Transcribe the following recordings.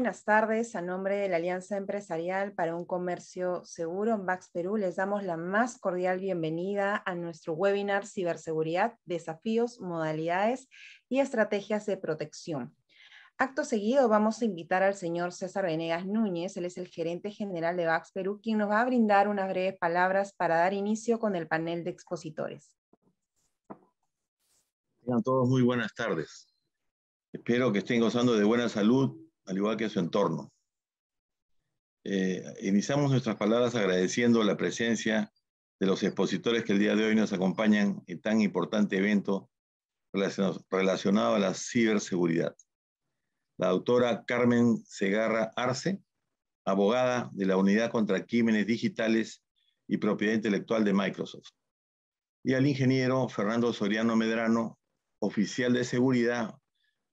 buenas tardes. A nombre de la Alianza Empresarial para un Comercio Seguro, VAX Perú, les damos la más cordial bienvenida a nuestro webinar Ciberseguridad, Desafíos, Modalidades y Estrategias de Protección. Acto seguido vamos a invitar al señor César Venegas Núñez, él es el gerente general de VAX Perú, quien nos va a brindar unas breves palabras para dar inicio con el panel de expositores. Tengan todos muy buenas tardes. Espero que estén gozando de buena salud, al igual que su entorno. Iniciamos nuestras palabras agradeciendo la presencia de los expositores que el día de hoy nos acompañan en tan importante evento relacionado a la ciberseguridad. La doctora Carmen Segarra Arce, abogada de la Unidad contra Crímenes Digitales y Propiedad Intelectual de Microsoft. Y al ingeniero Fernando Soriano Medrano, oficial de seguridad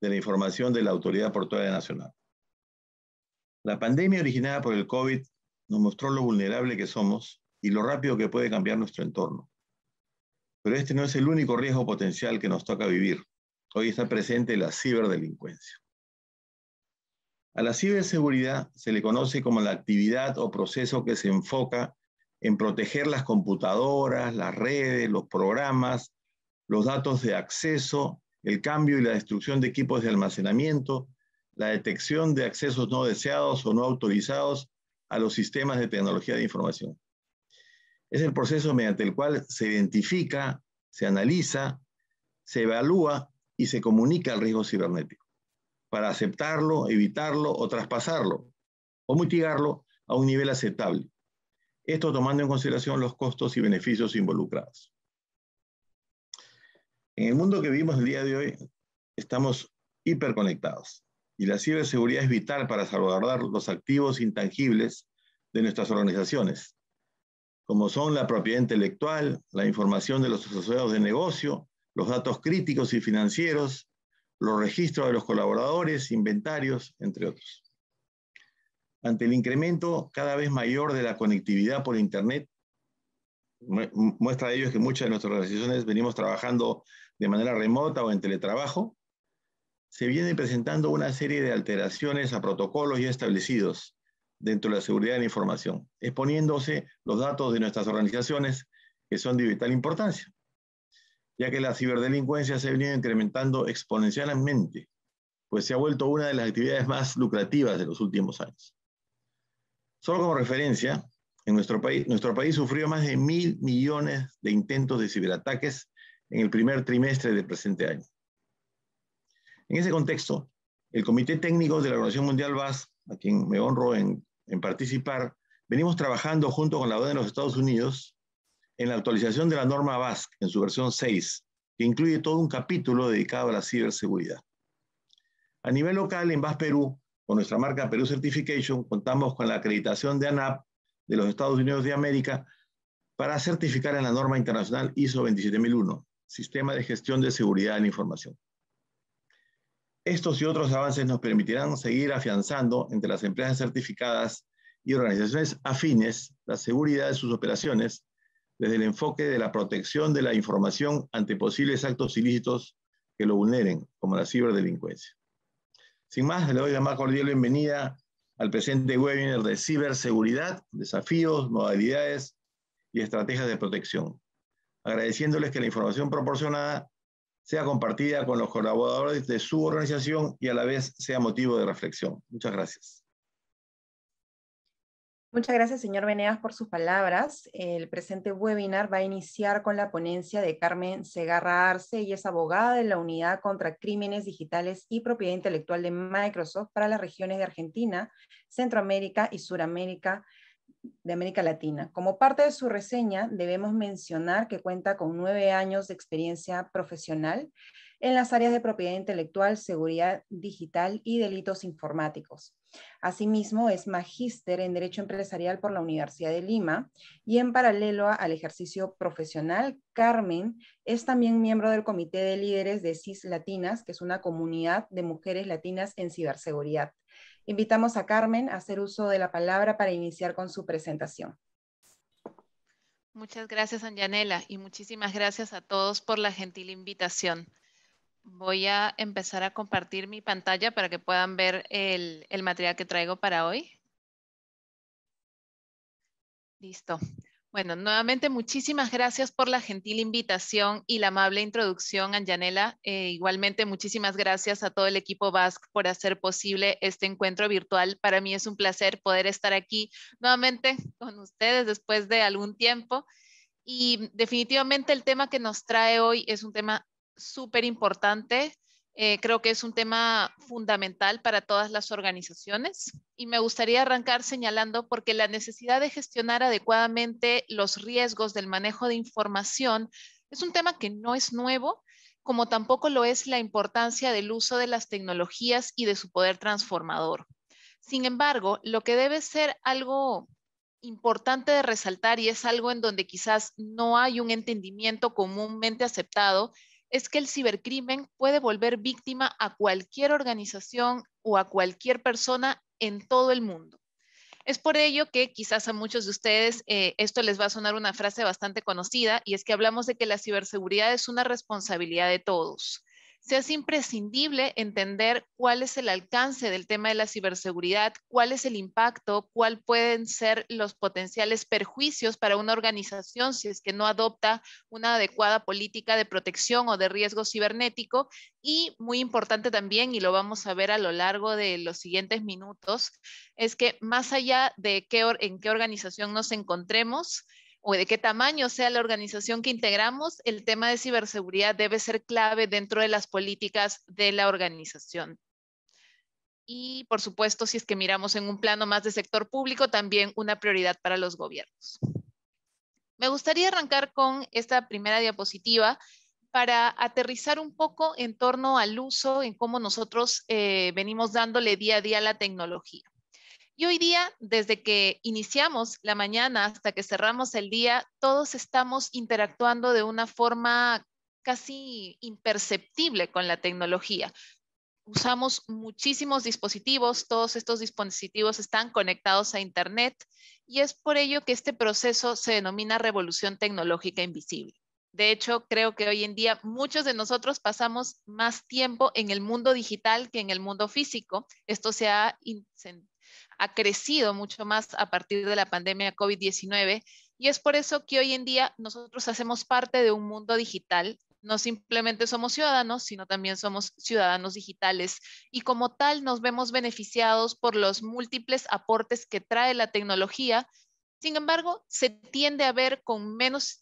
de la información de la Autoridad Portuaria Nacional. La pandemia originada por el COVID nos mostró lo vulnerable que somos y lo rápido que puede cambiar nuestro entorno. Pero este no es el único riesgo potencial que nos toca vivir. Hoy está presente la ciberdelincuencia. A la ciberseguridad se le conoce como la actividad o proceso que se enfoca en proteger las computadoras, las redes, los programas, los datos de acceso, el cambio y la destrucción de equipos de almacenamiento, la detección de accesos no deseados o no autorizados a los sistemas de tecnología de información. Es el proceso mediante el cual se identifica, se analiza, se evalúa y se comunica el riesgo cibernético para aceptarlo, evitarlo o traspasarlo o mitigarlo a un nivel aceptable. Esto tomando en consideración los costos y beneficios involucrados. En el mundo que vivimos el día de hoy, estamos hiperconectados y la ciberseguridad es vital para salvaguardar los activos intangibles de nuestras organizaciones, como son la propiedad intelectual, la información de los asociados de negocio, los datos críticos y financieros, los registros de los colaboradores, inventarios, entre otros. Ante el incremento cada vez mayor de la conectividad por Internet, muestra de ello es que muchas de nuestras organizaciones venimos trabajando de manera remota o en teletrabajo, se viene presentando una serie de alteraciones a protocolos ya establecidos dentro de la seguridad de la información, exponiéndose los datos de nuestras organizaciones que son de vital importancia, ya que la ciberdelincuencia se ha venido incrementando exponencialmente, pues se ha vuelto una de las actividades más lucrativas de los últimos años. Solo como referencia, en nuestro país sufrió más de 1.000 millones de intentos de ciberataques en el primer trimestre del presente año. En ese contexto, el Comité Técnico de la Organización Mundial VAS, a quien me honro en participar, venimos trabajando junto con la OEA de los Estados Unidos en la actualización de la norma VAS en su versión 6, que incluye todo un capítulo dedicado a la ciberseguridad. A nivel local, en VAS Perú, con nuestra marca Perú Certification, contamos con la acreditación de ANAP de los Estados Unidos de América para certificar en la norma internacional ISO 27001, Sistema de Gestión de Seguridad de la Información. Estos y otros avances nos permitirán seguir afianzando entre las empresas certificadas y organizaciones afines la seguridad de sus operaciones desde el enfoque de la protección de la información ante posibles actos ilícitos que lo vulneren, como la ciberdelincuencia. Sin más, le doy la más cordial bienvenida al presente webinar de ciberseguridad, desafíos, modalidades y estrategias de protección, agradeciéndoles que la información proporcionada sea compartida con los colaboradores de su organización y a la vez sea motivo de reflexión. Muchas gracias. Muchas gracias, señor Venegas, por sus palabras. El presente webinar va a iniciar con la ponencia de Carmen Segarra Arce. Ella es abogada de la Unidad contra Crímenes Digitales y Propiedad Intelectual de Microsoft para las regiones de Argentina, Centroamérica y Suramérica de América Latina. Como parte de su reseña, debemos mencionar que cuenta con 9 años de experiencia profesional en las áreas de propiedad intelectual, seguridad digital y delitos informáticos. Asimismo, es magíster en Derecho Empresarial por la Universidad de Lima y en paralelo al ejercicio profesional, Carmen es también miembro del Comité de Líderes de CIS Latinas, que es una comunidad de mujeres latinas en ciberseguridad. Invitamos a Carmen a hacer uso de la palabra para iniciar con su presentación. Muchas gracias, Anjanela, y muchísimas gracias a todos por la gentil invitación. Voy a empezar a compartir mi pantalla para que puedan ver el material que traigo para hoy. Listo. Bueno, nuevamente muchísimas gracias por la gentil invitación y la amable introducción, Anjanela. Igualmente, muchísimas gracias a todo el equipo Basque por hacer posible este encuentro virtual. Para mí es un placer poder estar aquí nuevamente con ustedes después de algún tiempo. Y definitivamente el tema que nos trae hoy es un tema súper importante. Creo que es un tema fundamental para todas las organizaciones y me gustaría arrancar señalando porque la necesidad de gestionar adecuadamente los riesgos del manejo de información es un tema que no es nuevo, como tampoco lo es la importancia del uso de las tecnologías y de su poder transformador. Sin embargo, lo que debe ser algo importante de resaltar y es algo en donde quizás no hay un entendimiento comúnmente aceptado, es que el cibercrimen puede volver víctima a cualquier organización o a cualquier persona en todo el mundo. Es por ello que quizás a muchos de ustedes esto les va a sonar una frase bastante conocida y es que hablamos de que la ciberseguridad es una responsabilidad de todos. Se hace imprescindible entender cuál es el alcance del tema de la ciberseguridad, cuál es el impacto, cuáles pueden ser los potenciales perjuicios para una organización si es que no adopta una adecuada política de protección o de riesgo cibernético. Y muy importante también, y lo vamos a ver a lo largo de los siguientes minutos, es que más allá de en qué organización nos encontremos o de qué tamaño sea la organización que integramos, el tema de ciberseguridad debe ser clave dentro de las políticas de la organización. Y por supuesto, si es que miramos en un plano más de sector público, también una prioridad para los gobiernos. Me gustaría arrancar con esta primera diapositiva para aterrizar un poco en torno al uso, en cómo nosotros venimos dándole día a día a la tecnología. Y hoy día, desde que iniciamos la mañana hasta que cerramos el día, todos estamos interactuando de una forma casi imperceptible con la tecnología. Usamos muchísimos dispositivos, todos estos dispositivos están conectados a Internet y es por ello que este proceso se denomina revolución tecnológica invisible. De hecho, creo que hoy en día muchos de nosotros pasamos más tiempo en el mundo digital que en el mundo físico. Esto ha crecido mucho más a partir de la pandemia COVID-19 y es por eso que hoy en día nosotros hacemos parte de un mundo digital. No simplemente somos ciudadanos, sino también somos ciudadanos digitales y como tal nos vemos beneficiados por los múltiples aportes que trae la tecnología. Sin embargo, se tiende a ver con menos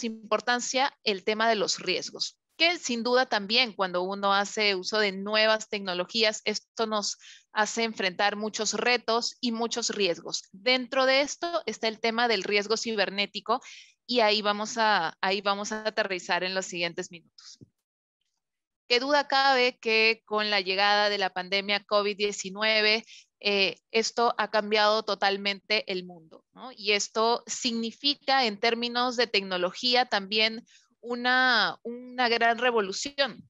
importancia el tema de los riesgos, que sin duda también cuando uno hace uso de nuevas tecnologías, esto nos hace enfrentar muchos retos y muchos riesgos. Dentro de esto está el tema del riesgo cibernético y ahí vamos a aterrizar en los siguientes minutos. Qué duda cabe que con la llegada de la pandemia COVID-19, esto ha cambiado totalmente el mundo, ¿no? Y esto significa en términos de tecnología también una gran revolución.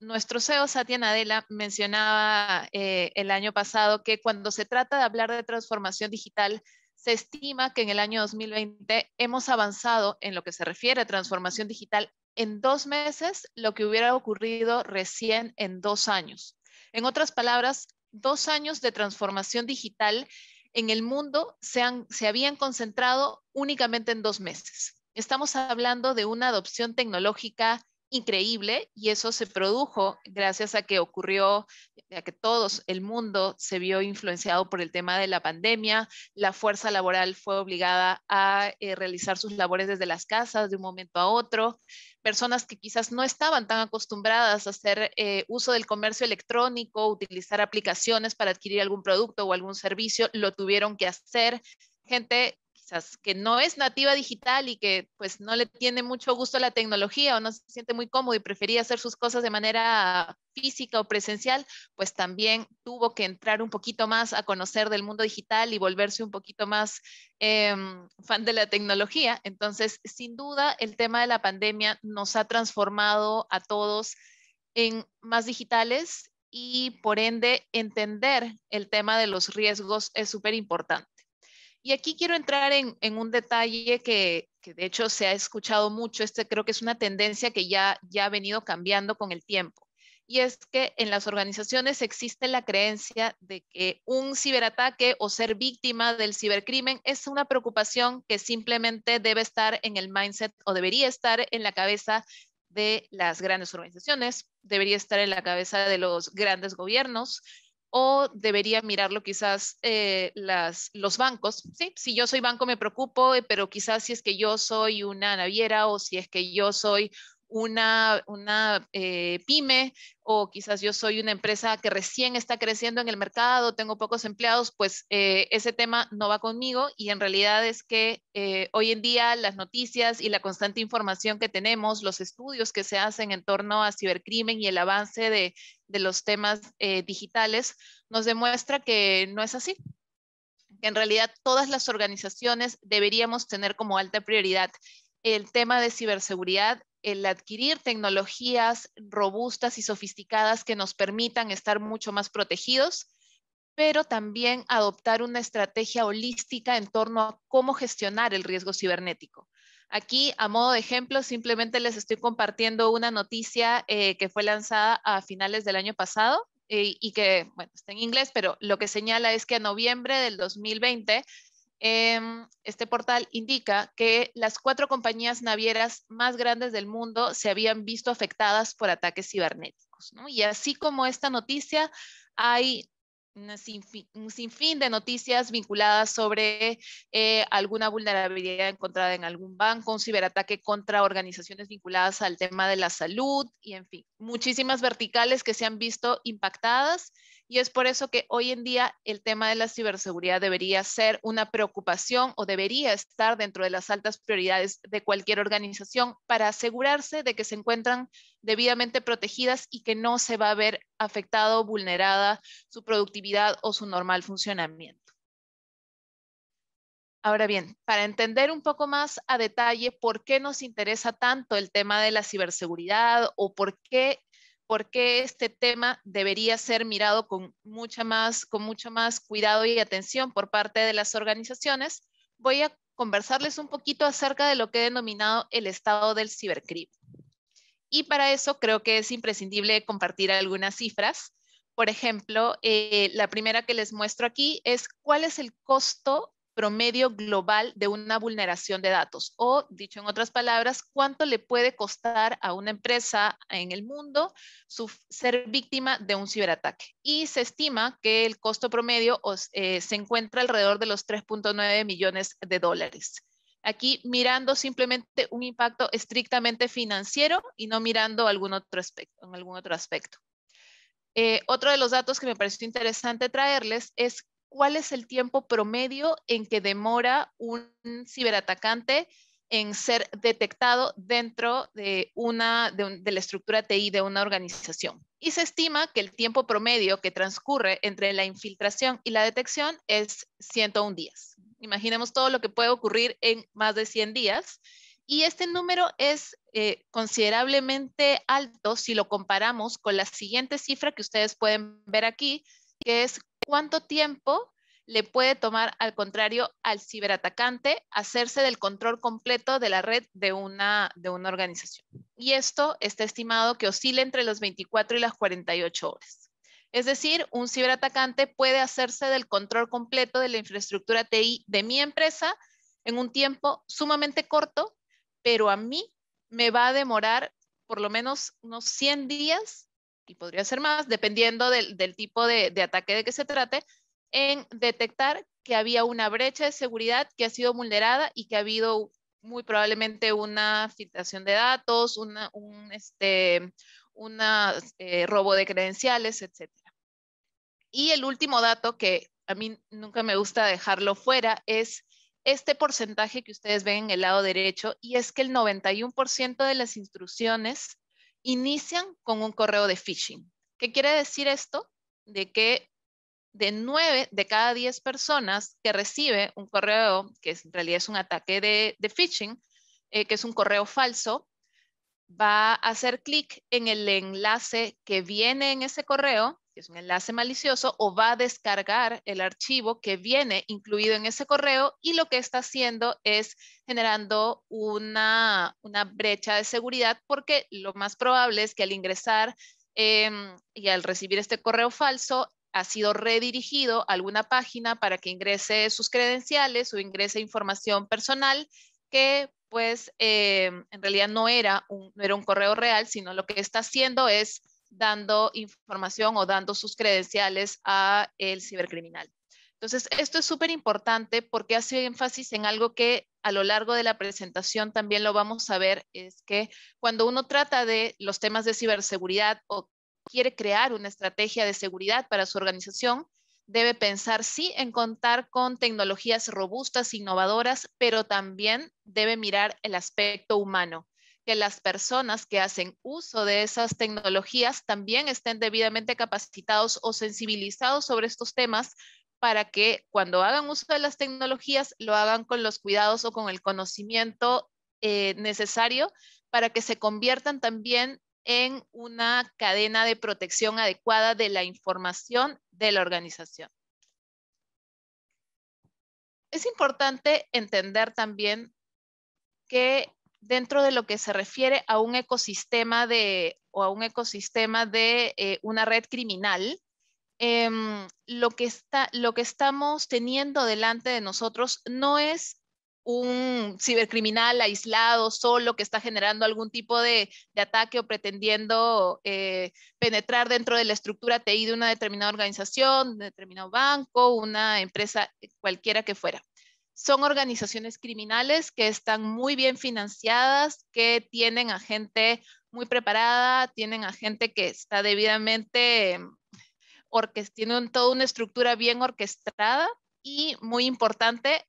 Nuestro CEO Satya Nadella mencionaba el año pasado que cuando se trata de hablar de transformación digital, se estima que en el año 2020 hemos avanzado en lo que se refiere a transformación digital en 2 meses lo que hubiera ocurrido recién en 2 años. En otras palabras, 2 años de transformación digital en el mundo se habían concentrado únicamente en 2 meses. Estamos hablando de una adopción tecnológica increíble y eso se produjo gracias a que ocurrió, a que todos el mundo se vio influenciado por el tema de la pandemia, la fuerza laboral fue obligada a realizar sus labores desde las casas de un momento a otro, personas que quizás no estaban tan acostumbradas a hacer uso del comercio electrónico, utilizar aplicaciones para adquirir algún producto o algún servicio, lo tuvieron que hacer, gente quizás que no es nativa digital y que pues no le tiene mucho gusto a la tecnología o no se siente muy cómodo y prefería hacer sus cosas de manera física o presencial, pues también tuvo que entrar un poquito más a conocer del mundo digital y volverse un poquito más fan de la tecnología. Entonces, sin duda, el tema de la pandemia nos ha transformado a todos en más digitales y por ende entender el tema de los riesgos es súper importante. Y aquí quiero entrar en un detalle que que de hecho se ha escuchado mucho, creo que es una tendencia que ya ha venido cambiando con el tiempo. Y es que en las organizaciones existe la creencia de que un ciberataque o ser víctima del cibercrimen es una preocupación que simplemente debe estar en el mindset o debería estar en la cabeza de las grandes organizaciones, debería estar en la cabeza de los grandes gobiernos, o debería mirarlo quizás los bancos. ¿Sí? Si yo soy banco me preocupo, pero quizás si es que yo soy una naviera o si es que yo soy una pyme, o quizás yo soy una empresa que recién está creciendo en el mercado, tengo pocos empleados, pues ese tema no va conmigo. Y en realidad es que hoy en día las noticias y la constante información que tenemos, los estudios que se hacen en torno a cibercrimen y el avance de los temas digitales, nos demuestra que no es así. Que en realidad todas las organizaciones deberíamos tener como alta prioridad el tema de ciberseguridad, el adquirir tecnologías robustas y sofisticadas que nos permitan estar mucho más protegidos, pero también adoptar una estrategia holística en torno a cómo gestionar el riesgo cibernético. Aquí, a modo de ejemplo, simplemente les estoy compartiendo una noticia que fue lanzada a finales del año pasado y que, bueno, está en inglés, pero lo que señala es que en noviembre del 2020, este portal indica que las 4 compañías navieras más grandes del mundo se habían visto afectadas por ataques cibernéticos, ¿no? Y así como esta noticia, hay un sinfín de noticias vinculadas sobre alguna vulnerabilidad encontrada en algún banco, un ciberataque contra organizaciones vinculadas al tema de la salud y, en fin, muchísimas verticales que se han visto impactadas. Y es por eso que hoy en día el tema de la ciberseguridad debería ser una preocupación o debería estar dentro de las altas prioridades de cualquier organización para asegurarse de que se encuentran debidamente protegidas y que no se va a ver afectado o vulnerada su productividad o su normal funcionamiento. Ahora bien, para entender un poco más a detalle por qué nos interesa tanto el tema de la ciberseguridad o por qué este tema debería ser mirado con mucho más cuidado y atención por parte de las organizaciones, voy a conversarles un poquito acerca de lo que he denominado el estado del cibercrimen. Y para eso creo que es imprescindible compartir algunas cifras. Por ejemplo, la primera que les muestro aquí es cuál es el costo promedio global de una vulneración de datos, o dicho en otras palabras, cuánto le puede costar a una empresa en el mundo ser víctima de un ciberataque. Y se estima que el costo promedio se encuentra alrededor de los 3.9 millones de dólares. Aquí mirando simplemente un impacto estrictamente financiero y no mirando algún otro aspecto. Otro de los datos que me pareció interesante traerles es cuál es el tiempo promedio en que demora un ciberatacante en ser detectado dentro de la estructura TI de una organización. Y se estima que el tiempo promedio que transcurre entre la infiltración y la detección es 101 días. Imaginemos todo lo que puede ocurrir en más de 100 días. Y este número es considerablemente alto si lo comparamos con la siguiente cifra que ustedes pueden ver aquí, que es cuánto tiempo le puede tomar, al contrario, al ciberatacante hacerse del control completo de la red de una organización. Y esto está estimado que oscila entre las 24 y las 48 horas. Es decir, un ciberatacante puede hacerse del control completo de la infraestructura TI de mi empresa en un tiempo sumamente corto, pero a mí me va a demorar por lo menos unos 100 días, y podría ser más, dependiendo del tipo de ataque de que se trate, en detectar que había una brecha de seguridad que ha sido vulnerada y que ha habido muy probablemente una filtración de datos, un robo de credenciales, etc. Y el último dato que a mí nunca me gusta dejarlo fuera es este porcentaje que ustedes ven en el lado derecho, y es que el 91% de las intrusiones inician con un correo de phishing. ¿Qué quiere decir esto? De que de 9 de cada 10 personas que recibe un correo, que en realidad es un ataque de phishing, que es un correo falso, va a hacer clic en el enlace que viene en ese correo, que es un enlace malicioso, o va a descargar el archivo que viene incluido en ese correo, y lo que está haciendo es generando una brecha de seguridad, porque lo más probable es que al ingresar y al recibir este correo falso, ha sido redirigido a alguna página para que ingrese sus credenciales o ingrese información personal que pues en realidad no era un correo real, sino lo que está haciendo es dando información o dando sus credenciales a el cibercriminal. Entonces, esto es súper importante porque hace énfasis en algo que a lo largo de la presentación también lo vamos a ver, es que cuando uno trata de los temas de ciberseguridad o quiere crear una estrategia de seguridad para su organización, debe pensar sí en contar con tecnologías robustas, innovadoras, pero también debe mirar el aspecto humano, que las personas que hacen uso de esas tecnologías también estén debidamente capacitados o sensibilizados sobre estos temas, para que cuando hagan uso de las tecnologías lo hagan con los cuidados o con el conocimiento necesario para que se conviertan también en una cadena de protección adecuada de la información de la organización. Es importante entender también que dentro de lo que se refiere a un ecosistema de una red criminal, lo que estamos teniendo delante de nosotros no es un cibercriminal aislado, solo, que está generando algún tipo de ataque o pretendiendo penetrar dentro de la estructura TI de una determinada organización, de un determinado banco, una empresa, cualquiera que fuera. Son organizaciones criminales que están muy bien financiadas, que tienen a gente muy preparada, tienen a gente que está debidamente tienen toda una estructura bien orquestada, y muy importante,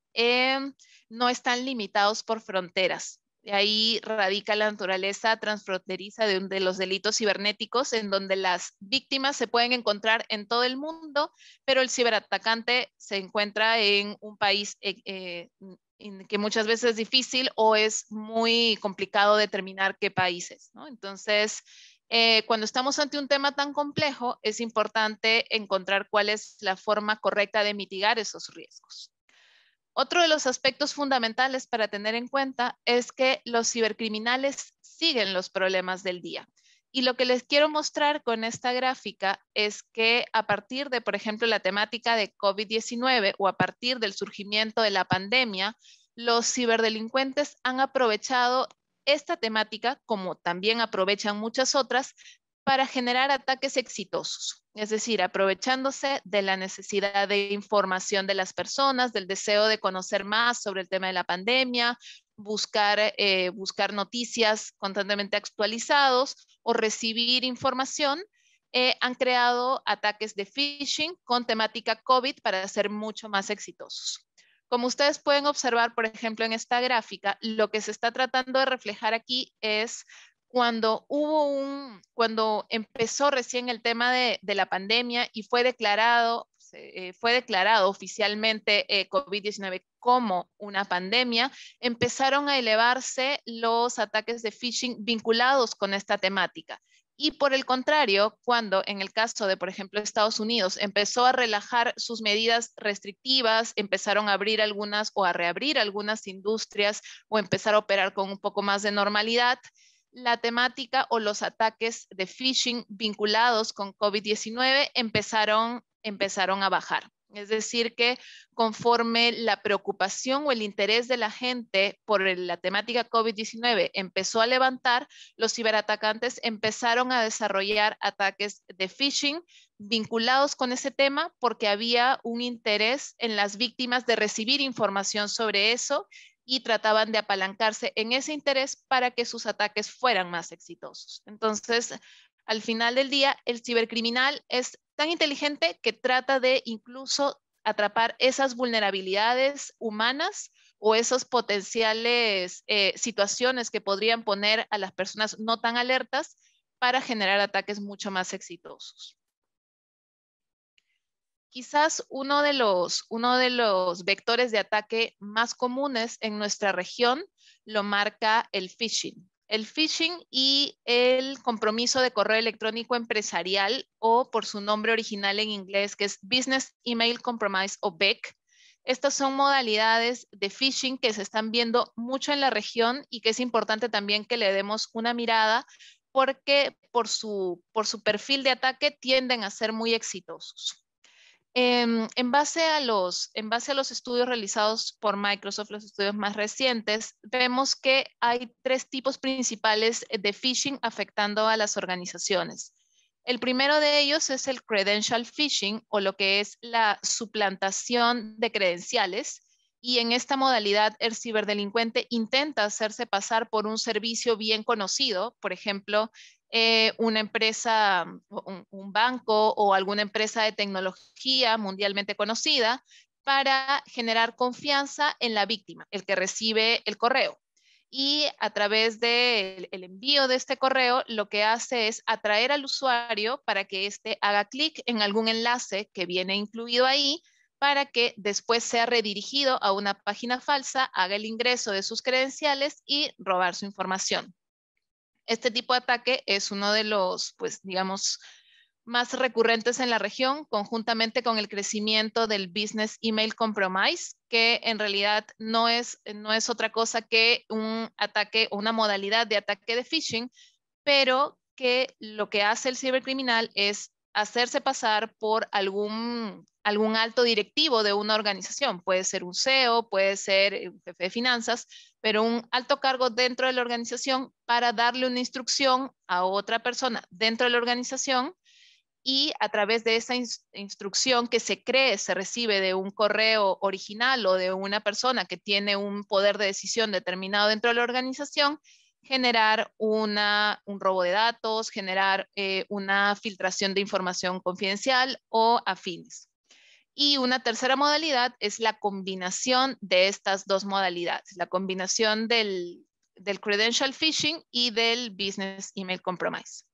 no están limitados por fronteras. De ahí radica la naturaleza transfronteriza de los delitos cibernéticos, en donde las víctimas se pueden encontrar en todo el mundo, pero el ciberatacante se encuentra en un país que muchas veces es difícil o es muy complicado determinar qué países, ¿no? Entonces, cuando estamos ante un tema tan complejo, es importante encontrar cuál es la forma correcta de mitigar esos riesgos. Otro de los aspectos fundamentales para tener en cuenta es que los cibercriminales siguen los problemas del día. Y lo que les quiero mostrar con esta gráfica es que a partir de, por ejemplo, la temática de COVID-19 o a partir del surgimiento de la pandemia, los ciberdelincuentes han aprovechado esta temática, como también aprovechan muchas otras, para generar ataques exitosos. Es decir, aprovechándose de la necesidad de información de las personas, del deseo de conocer más sobre el tema de la pandemia, buscar noticias constantemente actualizados o recibir información. Han creado ataques de phishing con temática COVID para ser mucho más exitosos. Como ustedes pueden observar, por ejemplo, en esta gráfica, lo que se está tratando de reflejar aquí es cuando empezó recién el tema de la pandemia y fue declarado oficialmente COVID-19 como una pandemia, empezaron a elevarse los ataques de phishing vinculados con esta temática. Y por el contrario, cuando en el caso de, por ejemplo, Estados Unidos empezó a relajar sus medidas restrictivas, empezaron a abrir algunas o a reabrir algunas industrias o empezar a operar con un poco más de normalidad, la temática o los ataques de phishing vinculados con COVID-19 empezaron a bajar. Es decir, que conforme la preocupación o el interés de la gente por la temática COVID-19 empezó a levantar, los ciberatacantes empezaron a desarrollar ataques de phishing vinculados con ese tema, porque había un interés en las víctimas de recibir información sobre eso y trataban de apalancarse en ese interés para que sus ataques fueran más exitosos. Entonces, al final del día, el cibercriminal es tan inteligente que trata de incluso atrapar esas vulnerabilidades humanas o esas potenciales situaciones que podrían poner a las personas no tan alertas para generar ataques mucho más exitosos. Quizás uno de los vectores de ataque más comunes en nuestra región lo marca el phishing. el phishing y el compromiso de correo electrónico empresarial, o por su nombre original en inglés, que es Business Email Compromise o BEC. Estas son modalidades de phishing que se están viendo mucho en la región y que es importante también que le demos una mirada, porque por su perfil de ataque tienden a ser muy exitosos. En base a los estudios realizados por Microsoft, los estudios más recientes, vemos que hay 3 tipos principales de phishing afectando a las organizaciones. El primero de ellos es el credential phishing, o lo que es la suplantación de credenciales. Y en esta modalidad, el ciberdelincuente intenta hacerse pasar por un servicio bien conocido, por ejemplo, una empresa, un banco o alguna empresa de tecnología mundialmente conocida, para generar confianza en la víctima, el que recibe el correo. Y a través del envío de este correo, lo que hace es atraer al usuario para que éste haga clic en algún enlace que viene incluido ahí, para que después sea redirigido a una página falsa, haga el ingreso de sus credenciales y robar su información. Este tipo de ataque es uno de los, pues, digamos, más recurrentes en la región, conjuntamente con el crecimiento del Business Email Compromise, que en realidad no es otra cosa que un ataque o una modalidad de ataque de phishing, pero que lo que hace el cibercriminal es hacerse pasar por algún alto directivo de una organización. Puede ser un CEO, puede ser un jefe de finanzas, pero un alto cargo dentro de la organización, para darle una instrucción a otra persona dentro de la organización, y a través de esa instrucción que se recibe de un correo original o de una persona que tiene un poder de decisión determinado dentro de la organización, generar un robo de datos, generar una filtración de información confidencial o afines. Y una tercera modalidad es la combinación de estas 2 modalidades, la combinación del credential phishing y del business email compromise.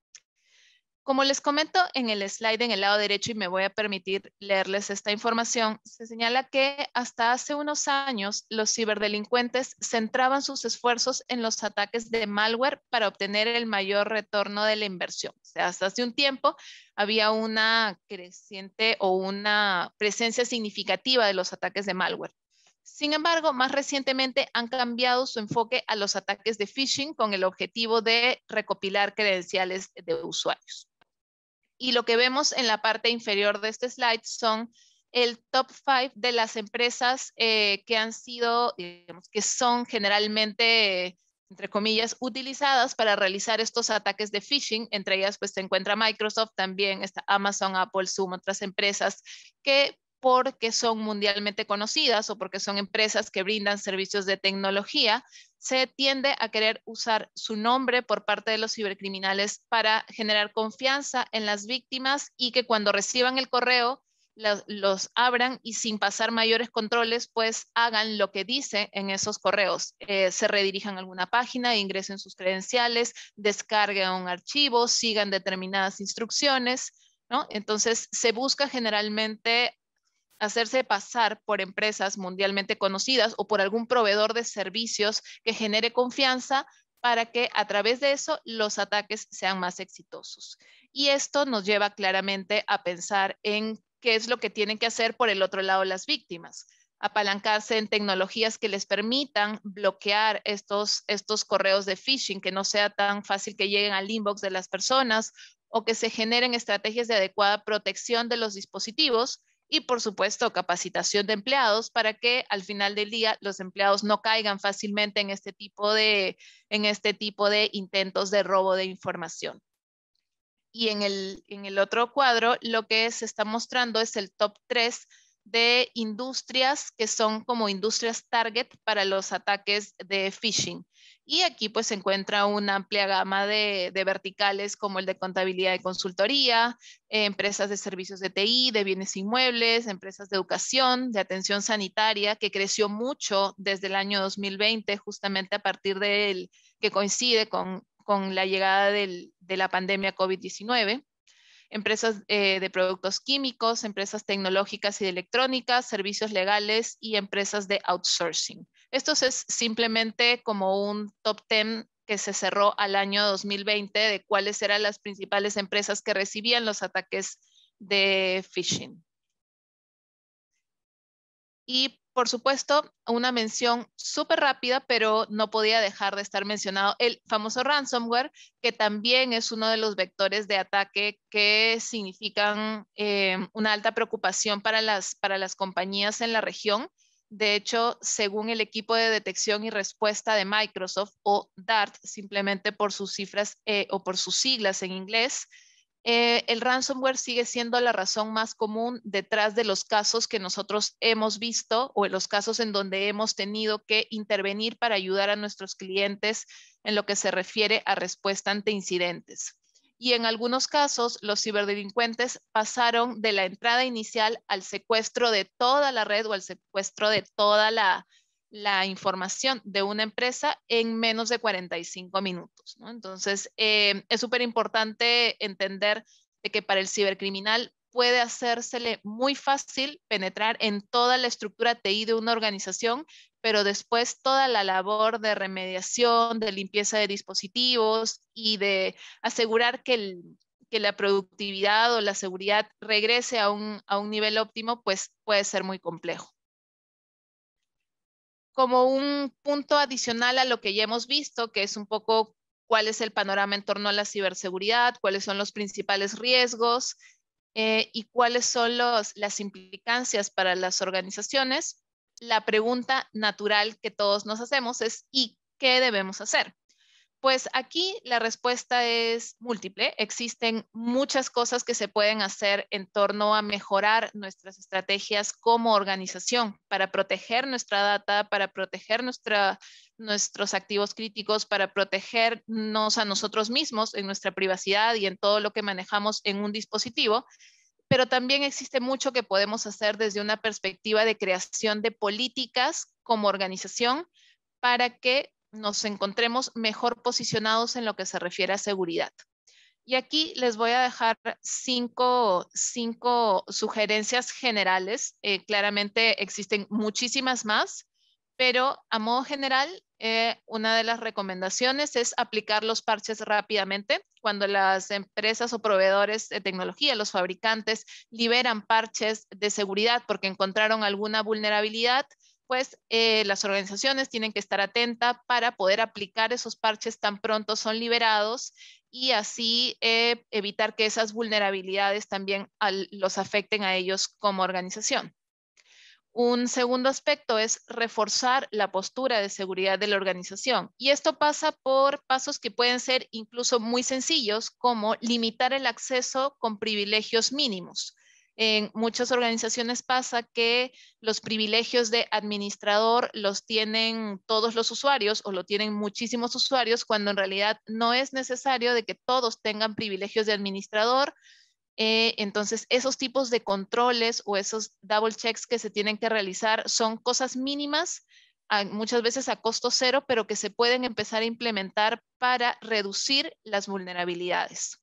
Como les comento en el slide en el lado derecho, y me voy a permitir leerles esta información, se señala que hasta hace unos años los ciberdelincuentes centraban sus esfuerzos en los ataques de malware para obtener el mayor retorno de la inversión. O sea, hasta hace un tiempo había una creciente o una presencia significativa de los ataques de malware. Sin embargo, más recientemente han cambiado su enfoque a los ataques de phishing con el objetivo de recopilar credenciales de usuarios. Y lo que vemos en la parte inferior de este slide son el top 5 de las empresas que han sido, digamos, que son generalmente, entre comillas, utilizadas para realizar estos ataques de phishing. Entre ellas, pues, se encuentra Microsoft, también está Amazon, Apple, Zoom, otras empresas que, porque son mundialmente conocidas o porque son empresas que brindan servicios de tecnología, se tiende a querer usar su nombre por parte de los cibercriminales para generar confianza en las víctimas, y que cuando reciban el correo los abran y, sin pasar mayores controles, pues hagan lo que dice en esos correos. Se redirijan a alguna página, ingresen sus credenciales, descarguen un archivo, sigan determinadas instrucciones, ¿no? Entonces se busca generalmente hacerse pasar por empresas mundialmente conocidas o por algún proveedor de servicios que genere confianza, para que a través de eso los ataques sean más exitosos. Y esto nos lleva claramente a pensar en qué es lo que tienen que hacer por el otro lado las víctimas. Apalancarse en tecnologías que les permitan bloquear estos correos de phishing, que no sea tan fácil que lleguen al inbox de las personas, o que se generen estrategias de adecuada protección de los dispositivos. Y, por supuesto, capacitación de empleados para que al final del día los empleados no caigan fácilmente en este tipo de intentos de robo de información. Y en el otro cuadro, lo que se está mostrando es el top 3 de industrias que son como industrias target para los ataques de phishing. Y aquí pues se encuentra una amplia gama de verticales, como el de contabilidad y consultoría, empresas de servicios de TI, de bienes inmuebles, empresas de educación, de atención sanitaria, que creció mucho desde el año 2020, justamente a partir del que coincide con la llegada de la pandemia COVID-19. Empresas de productos químicos, empresas tecnológicas y de electrónica, servicios legales y empresas de outsourcing. Esto es simplemente como un top 10 que se cerró al año 2020 de cuáles eran las principales empresas que recibían los ataques de phishing. Y por supuesto, una mención súper rápida, pero no podía dejar de estar mencionado el famoso ransomware, que también es uno de los vectores de ataque que significan una alta preocupación para las compañías en la región. De hecho, según el equipo de detección y respuesta de Microsoft, o DART, simplemente por sus cifras o por sus siglas en inglés, el ransomware sigue siendo la razón más común detrás de los casos que nosotros hemos visto o en los casos en donde hemos tenido que intervenir para ayudar a nuestros clientes en lo que se refiere a respuesta ante incidentes. Y en algunos casos, los ciberdelincuentes pasaron de la entrada inicial al secuestro de toda la red o al secuestro de toda la información de una empresa en menos de 45 minutos, ¿no? Entonces, es súper importante entender de que para el cibercriminal puede hacérsele muy fácil penetrar en toda la estructura TI de una organización, pero después toda la labor de remediación, de limpieza de dispositivos y de asegurar que la productividad o la seguridad regrese a un nivel óptimo, pues puede ser muy complejo. Como un punto adicional a lo que ya hemos visto, que es un poco cuál es el panorama en torno a la ciberseguridad, cuáles son los principales riesgos y cuáles son las implicancias para las organizaciones, la pregunta natural que todos nos hacemos es ¿y qué debemos hacer? Pues aquí la respuesta es múltiple. Existen muchas cosas que se pueden hacer en torno a mejorar nuestras estrategias como organización para proteger nuestra data, para proteger nuestros activos críticos, para protegernos a nosotros mismos en nuestra privacidad y en todo lo que manejamos en un dispositivo. Pero también existe mucho que podemos hacer desde una perspectiva de creación de políticas como organización para que nos encontremos mejor posicionados en lo que se refiere a seguridad. Y aquí les voy a dejar cinco sugerencias generales. Claramente existen muchísimas más, pero a modo general, una de las recomendaciones es aplicar los parches rápidamente. Cuando las empresas o proveedores de tecnología, los fabricantes, liberan parches de seguridad porque encontraron alguna vulnerabilidad, pues las organizaciones tienen que estar atentas para poder aplicar esos parches tan pronto son liberados y así evitar que esas vulnerabilidades también los afecten a ellos como organización. Un segundo aspecto es reforzar la postura de seguridad de la organización. Y esto pasa por pasos que pueden ser incluso muy sencillos, como limitar el acceso con privilegios mínimos. En muchas organizaciones pasa que los privilegios de administrador los tienen todos los usuarios o lo tienen muchísimos usuarios, cuando en realidad no es necesario de que todos tengan privilegios de administrador. Entonces, esos tipos de controles o esos double checks que se tienen que realizar son cosas mínimas, muchas veces a costo cero, pero que se pueden empezar a implementar para reducir las vulnerabilidades.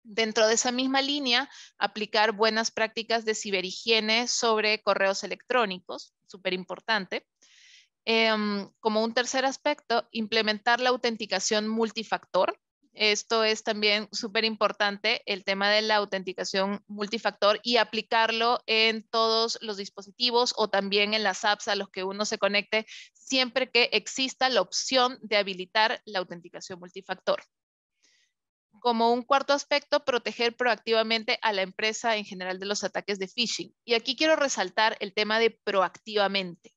Dentro de esa misma línea, aplicar buenas prácticas de ciberhigiene sobre correos electrónicos, súper importante. Como un tercer aspecto, implementar la autenticación multifactor. Esto es también súper importante, el tema de la autenticación multifactor y aplicarlo en todos los dispositivos o también en las apps a los que uno se conecte, siempre que exista la opción de habilitar la autenticación multifactor. Como un cuarto aspecto, proteger proactivamente a la empresa en general de los ataques de phishing. Y aquí quiero resaltar el tema de proactivamente.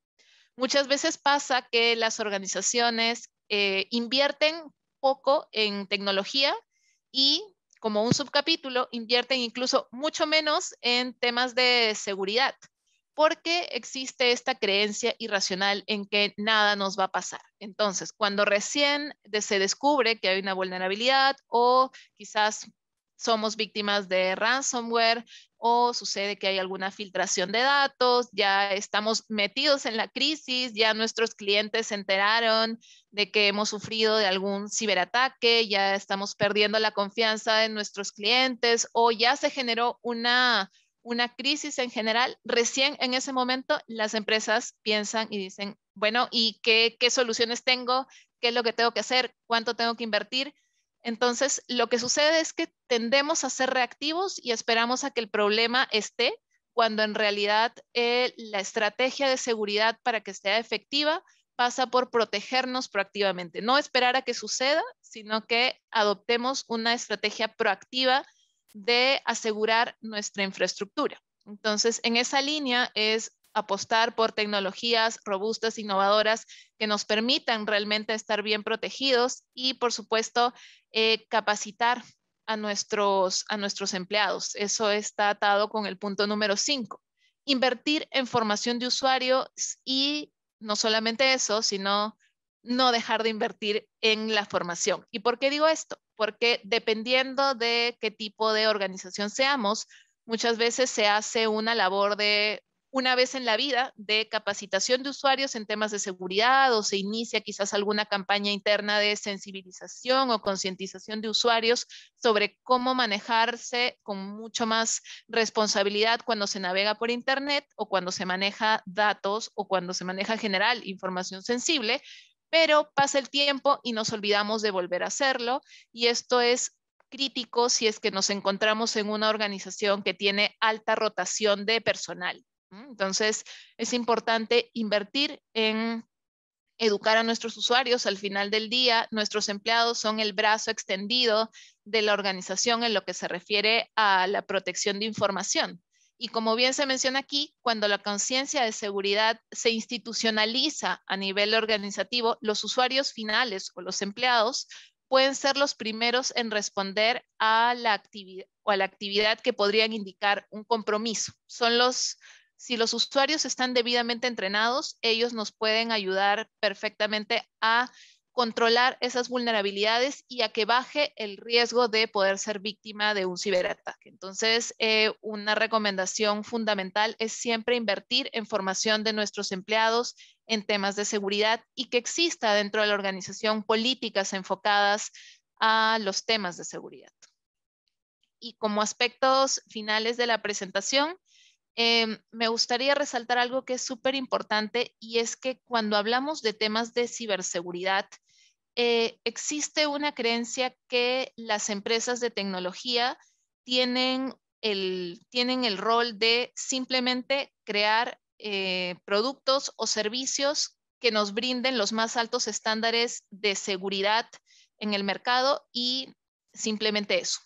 Muchas veces pasa que las organizaciones invierten poco en tecnología y como un subcapítulo invierten incluso mucho menos en temas de seguridad, porque existe esta creencia irracional en que nada nos va a pasar. Entonces, cuando recién se descubre que hay una vulnerabilidad o quizás somos víctimas de ransomware o sucede que hay alguna filtración de datos, ya estamos metidos en la crisis, ya nuestros clientes se enteraron de que hemos sufrido de algún ciberataque, ya estamos perdiendo la confianza en nuestros clientes o ya se generó una crisis en general, recién en ese momento las empresas piensan y dicen, bueno, ¿y qué soluciones tengo? ¿Qué es lo que tengo que hacer? ¿Cuánto tengo que invertir? Entonces, lo que sucede es que tendemos a ser reactivos y esperamos a que el problema esté, cuando en realidad la estrategia de seguridad para que sea efectiva pasa por protegernos proactivamente. No esperar a que suceda, sino que adoptemos una estrategia proactiva de asegurar nuestra infraestructura. Entonces, en esa línea es apostar por tecnologías robustas, innovadoras, que nos permitan realmente estar bien protegidos y, por supuesto, capacitar a nuestros empleados. Eso está atado con el punto número 5. Invertir en formación de usuarios y no solamente eso, sino no dejar de invertir en la formación. ¿Y por qué digo esto? Porque dependiendo de qué tipo de organización seamos, muchas veces se hace una labor de una vez en la vida de capacitación de usuarios en temas de seguridad, o se inicia quizás alguna campaña interna de sensibilización o concientización de usuarios sobre cómo manejarse con mucho más responsabilidad cuando se navega por Internet, o cuando se maneja datos, o cuando se maneja en general información sensible, pero pasa el tiempo y nos olvidamos de volver a hacerlo, y esto es crítico si es que nos encontramos en una organización que tiene alta rotación de personal. Entonces, es importante invertir en educar a nuestros usuarios. Al final del día, nuestros empleados son el brazo extendido de la organización en lo que se refiere a la protección de información. Y como bien se menciona aquí, cuando la conciencia de seguridad se institucionaliza a nivel organizativo, los usuarios finales o los empleados pueden ser los primeros en responder a la actividad que podrían indicar un compromiso. Si los usuarios están debidamente entrenados, ellos nos pueden ayudar perfectamente a controlar esas vulnerabilidades y a que baje el riesgo de poder ser víctima de un ciberataque. Entonces, una recomendación fundamental es siempre invertir en formación de nuestros empleados en temas de seguridad, y que exista dentro de la organización políticas enfocadas a los temas de seguridad. Y como aspectos finales de la presentación, me gustaría resaltar algo que es súper importante, y es que cuando hablamos de temas de ciberseguridad, existe una creencia que las empresas de tecnología tienen el rol de simplemente crear productos o servicios que nos brinden los más altos estándares de seguridad en el mercado, y simplemente eso.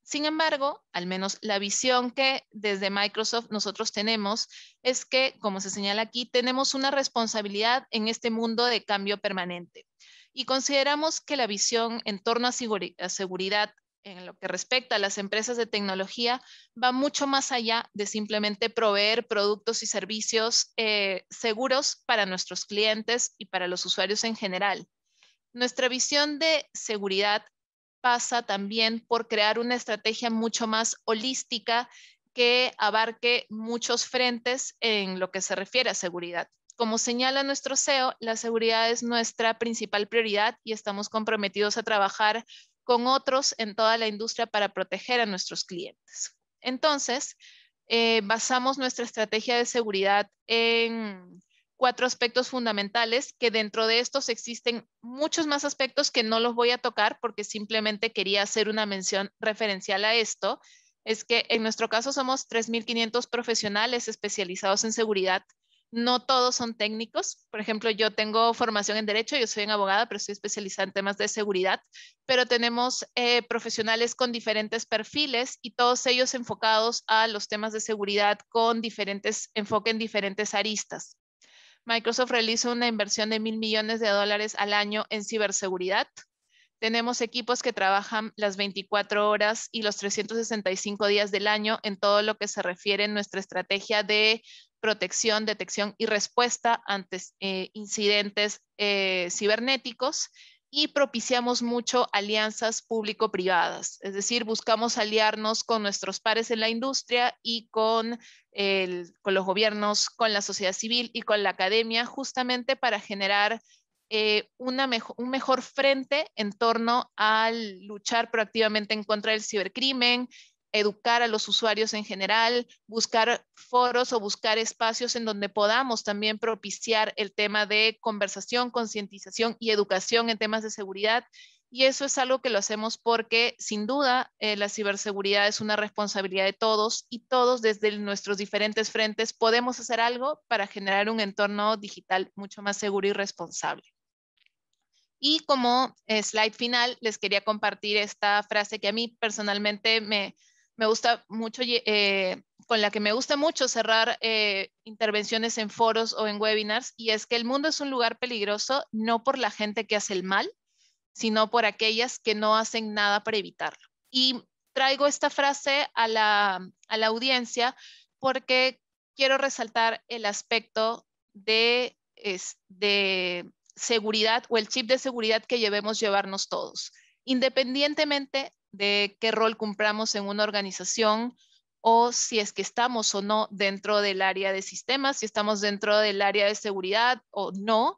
Sin embargo, al menos la visión que desde Microsoft nosotros tenemos es que, como se señala aquí, tenemos una responsabilidad en este mundo de cambio permanente. Y consideramos que la visión en torno a seguridad en lo que respecta a las empresas de tecnología va mucho más allá de simplemente proveer productos y servicios seguros para nuestros clientes y para los usuarios en general. Nuestra visión de seguridad pasa también por crear una estrategia mucho más holística que abarque muchos frentes en lo que se refiere a seguridad. Como señala nuestro CEO, la seguridad es nuestra principal prioridad y estamos comprometidos a trabajar con otros en toda la industria para proteger a nuestros clientes. Entonces, basamos nuestra estrategia de seguridad en 4 aspectos fundamentales, que dentro de estos existen muchos más aspectos que no los voy a tocar porque simplemente quería hacer una mención referencial a esto. Es que en nuestro caso somos 3.500 profesionales especializados en seguridad. No todos son técnicos. Por ejemplo, yo tengo formación en Derecho, yo soy una abogada, pero estoy especializada en temas de seguridad. Pero tenemos profesionales con diferentes perfiles, y todos ellos enfocados a los temas de seguridad con diferentes enfoques en diferentes aristas. Microsoft realiza una inversión de $1.000 millones al año en ciberseguridad. Tenemos equipos que trabajan las 24 horas y los 365 días del año en todo lo que se refiere a nuestra estrategia de protección, detección y respuesta ante incidentes cibernéticos. Y propiciamos mucho alianzas público-privadas, es decir, buscamos aliarnos con nuestros pares en la industria y con los gobiernos, con la sociedad civil y con la academia, justamente para generar un mejor frente en torno a luchar proactivamente en contra del cibercrimen educar a los usuarios en general, buscar foros o buscar espacios en donde podamos también propiciar el tema de conversación, concientización y educación en temas de seguridad. Y eso es algo que lo hacemos porque, sin duda, la ciberseguridad es una responsabilidad de todos y todos desde nuestros diferentes frentes podemos hacer algo para generar un entorno digital mucho más seguro y responsable. Y como slide final, les quería compartir esta frase que a mí personalmente me gusta mucho, con la que me gusta mucho cerrar intervenciones en foros o en webinars, y es que el mundo es un lugar peligroso no por la gente que hace el mal, sino por aquellas que no hacen nada para evitarlo. Y traigo esta frase a la audiencia porque quiero resaltar el aspecto de seguridad o el chip de seguridad que debemos llevarnos todos, independientemente de qué rol cumplamos en una organización o si es que estamos o no dentro del área de sistemas, si estamos dentro del área de seguridad o no.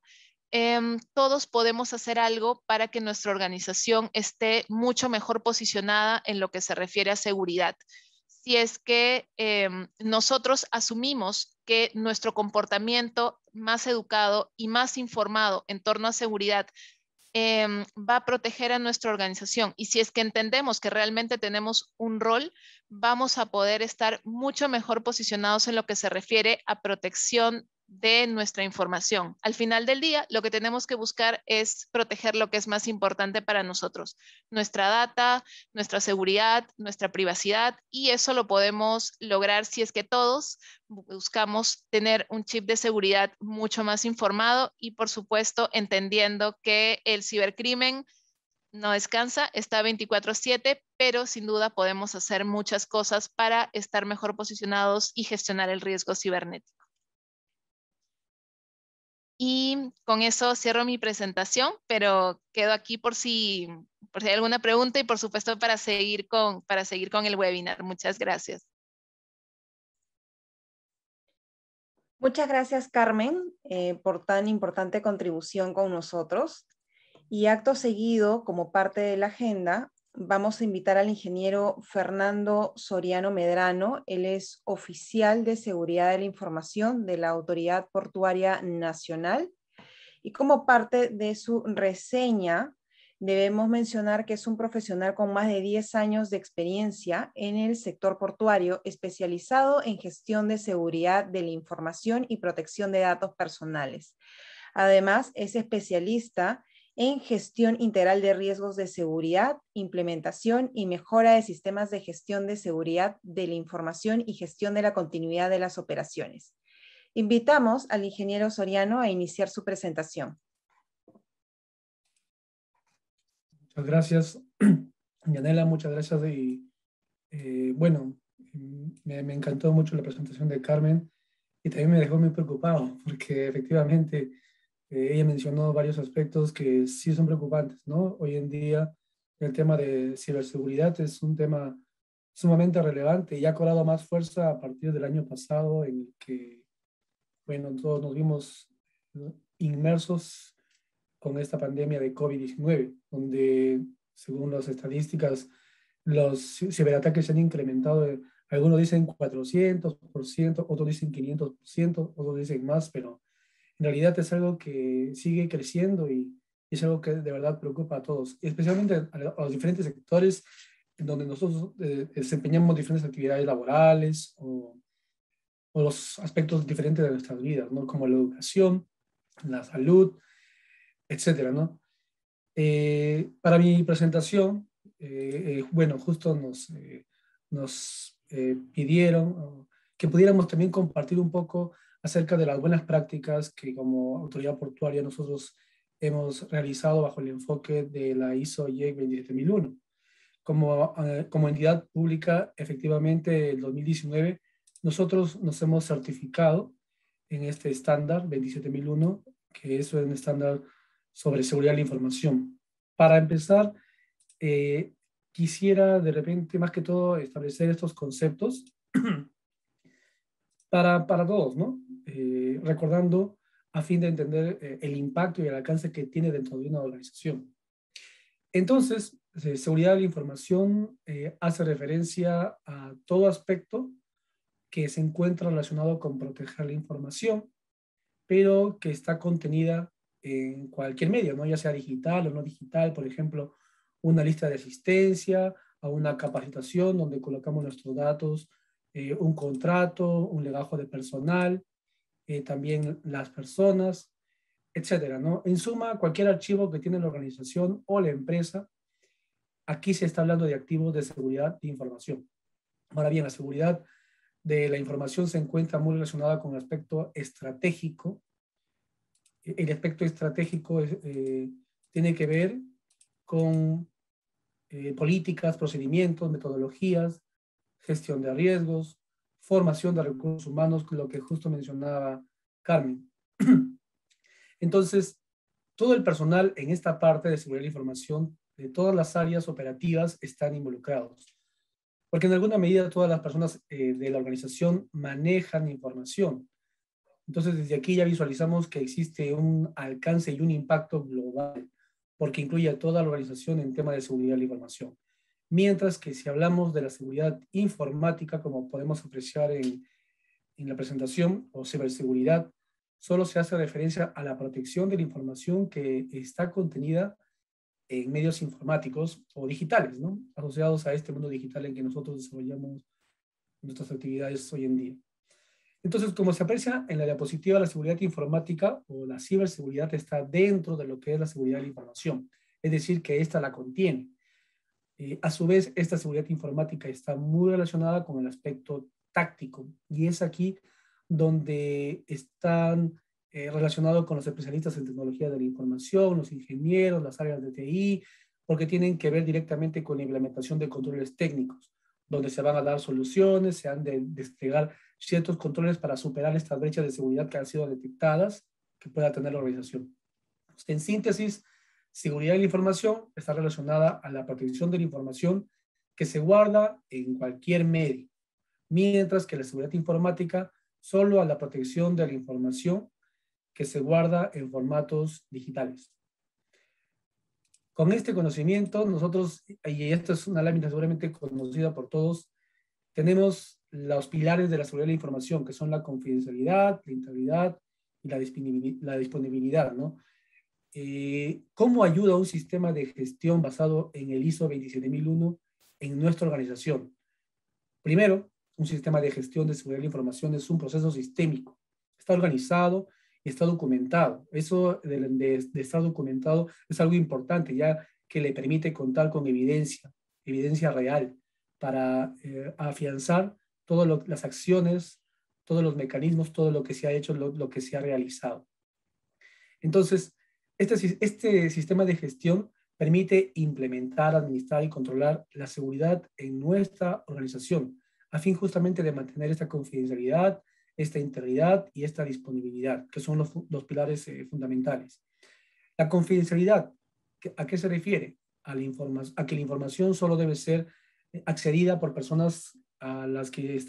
Todos podemos hacer algo para que nuestra organización esté mucho mejor posicionada en lo que se refiere a seguridad. Si es que nosotros asumimos que nuestro comportamiento más educado y más informado en torno a seguridad va a proteger a nuestra organización, y si es que entendemos que realmente tenemos un rol, vamos a poder estar mucho mejor posicionados en lo que se refiere a protección de nuestra información. Al final del día, lo que tenemos que buscar es proteger lo que es más importante para nosotros, nuestra data, nuestra seguridad, nuestra privacidad, y eso lo podemos lograr si es que todos buscamos tener un chip de seguridad mucho más informado y, por supuesto, entendiendo que el cibercrimen no descansa, está 24/7, pero sin duda podemos hacer muchas cosas para estar mejor posicionados y gestionar el riesgo cibernético. Y con eso cierro mi presentación, pero quedo aquí por si hay alguna pregunta y, por supuesto, para seguir con el webinar. Muchas gracias. Muchas gracias, Carmen, por tan importante contribución con nosotros. Y acto seguido, como parte de la agenda, vamos a invitar al ingeniero Fernando Soriano Medrano. Él es oficial de seguridad de la información de la Autoridad Portuaria Nacional. Y como parte de su reseña, debemos mencionar que es un profesional con más de 10 años de experiencia en el sector portuario, especializado en gestión de seguridad de la información y protección de datos personales. Además, es especialista en gestión integral de riesgos de seguridad, implementación y mejora de sistemas de gestión de seguridad de la información y gestión de la continuidad de las operaciones. Invitamos al ingeniero Soriano a iniciar su presentación. Muchas gracias, Yanela, muchas gracias. Bueno, me encantó mucho la presentación de Carmen y también me dejó muy preocupado porque efectivamente ella mencionó varios aspectos que sí son preocupantes, ¿no? Hoy en día el tema de ciberseguridad es un tema sumamente relevante y ha cobrado más fuerza a partir del año pasado, en el que, bueno, todos nos vimos inmersos con esta pandemia de COVID-19, donde, según las estadísticas, los ciberataques se han incrementado. Algunos dicen 400%, otros dicen 500%, otros dicen más, pero en realidad es algo que sigue creciendo y es algo que de verdad preocupa a todos, especialmente a los diferentes sectores en donde nosotros desempeñamos diferentes actividades laborales o los aspectos diferentes de nuestras vidas, ¿no? Como la educación, la salud, etcétera, ¿no? Para mi presentación, bueno, justo nos pidieron que pudiéramos también compartir un poco acerca de las buenas prácticas que como autoridad portuaria nosotros hemos realizado bajo el enfoque de la ISO/IEC 27001. Como entidad pública, efectivamente, el 2019, nosotros nos hemos certificado en este estándar 27001, que es un estándar sobre seguridad de la información. Para empezar, quisiera de repente, más que todo, establecer estos conceptos para todos, ¿no? Recordando a fin de entender el impacto y el alcance que tiene dentro de una organización. Entonces, seguridad de la información hace referencia a todo aspecto que se encuentra relacionado con proteger la información, pero que está contenida en cualquier medio, ¿no? Ya sea digital o no digital, por ejemplo, una lista de asistencia, a una capacitación donde colocamos nuestros datos, un contrato, un legajo de personal, también las personas, etcétera, ¿no? En suma, cualquier archivo que tiene la organización o la empresa, aquí se está hablando de activos de seguridad de información. Ahora bien, la seguridad de la información se encuentra muy relacionada con el aspecto estratégico. El aspecto estratégico tiene que ver con políticas, procedimientos, metodologías, gestión de riesgos, formación de recursos humanos, lo que justo mencionaba Carmen. Entonces, todo el personal en esta parte de seguridad de la información de todas las áreas operativas están involucrados, porque en alguna medida todas las personas de la organización manejan información. Entonces, desde aquí ya visualizamos que existe un alcance y un impacto global, porque incluye a toda la organización en tema de seguridad de la información. Mientras que si hablamos de la seguridad informática, como podemos apreciar en la presentación, o ciberseguridad, solo se hace referencia a la protección de la información que está contenida en medios informáticos o digitales, ¿no? Asociados a este mundo digital en que nosotros desarrollamos nuestras actividades hoy en día. Entonces, como se aprecia en la diapositiva, la seguridad informática o la ciberseguridad está dentro de lo que es la seguridad de la información, es decir, que esta la contiene. A su vez, esta seguridad informática está muy relacionada con el aspecto táctico y es aquí donde están relacionados con los especialistas en tecnología de la información, los ingenieros, las áreas de TI, porque tienen que ver directamente con la implementación de controles técnicos, donde se van a dar soluciones, se han de desplegar ciertos controles para superar estas brechas de seguridad que han sido detectadas que pueda tener la organización. En síntesis, seguridad de la información está relacionada a la protección de la información que se guarda en cualquier medio, mientras que la seguridad informática solo a la protección de la información que se guarda en formatos digitales. Con este conocimiento, nosotros, y esto es una lámina seguramente conocida por todos, tenemos los pilares de la seguridad de la información, que son la confidencialidad, la integridad y la disponibilidad, ¿no? ¿Cómo ayuda un sistema de gestión basado en el ISO 27001 en nuestra organización? Primero, un sistema de gestión de seguridad de la información es un proceso sistémico. Está organizado y está documentado. Eso de estar documentado es algo importante, ya que le permite contar con evidencia real, para afianzar todas las acciones, todos los mecanismos, todo lo que se ha hecho, lo que se ha realizado. Entonces, este sistema de gestión permite implementar, administrar y controlar la seguridad en nuestra organización, a fin justamente de mantener esta confidencialidad, esta integridad y esta disponibilidad, que son los pilares fundamentales. La confidencialidad, ¿a qué se refiere? A que la información solo debe ser accedida por personas a las que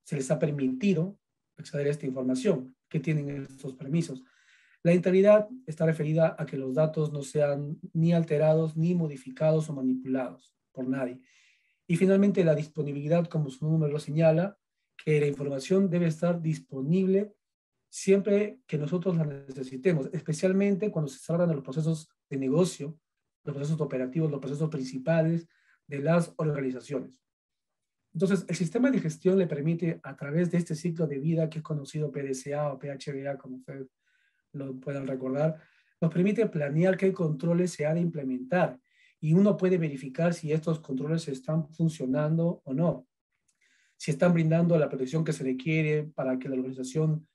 se les ha permitido acceder a esta información, que tienen estos permisos. La integridad está referida a que los datos no sean ni alterados, ni modificados o manipulados por nadie. Y finalmente, la disponibilidad, como su nombre lo señala, que la información debe estar disponible siempre que nosotros la necesitemos, especialmente cuando se tratan de los procesos de negocio, los procesos operativos, los procesos principales de las organizaciones. Entonces, el sistema de gestión le permite, a través de este ciclo de vida que es conocido PDCA o PHBA, como ustedes lo puedan recordar, nos permite planear qué controles se ha de implementar y uno puede verificar si estos controles están funcionando o no, si están brindando la protección que se requiere para que la organización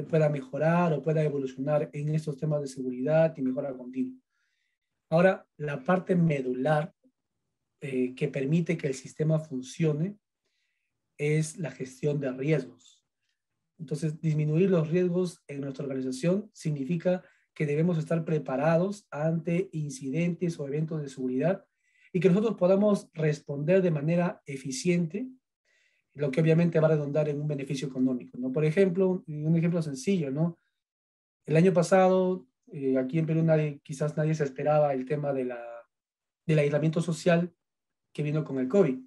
pueda mejorar o pueda evolucionar en estos temas de seguridad y mejora continua. Ahora, la parte medular que permite que el sistema funcione es la gestión de riesgos. Entonces, disminuir los riesgos en nuestra organización significa que debemos estar preparados ante incidentes o eventos de seguridad y que nosotros podamos responder de manera eficiente, lo que obviamente va a redundar en un beneficio económico, ¿no? Por ejemplo, un ejemplo sencillo, ¿no? El año pasado, aquí en Perú, quizás nadie se esperaba el tema de del aislamiento social que vino con el COVID.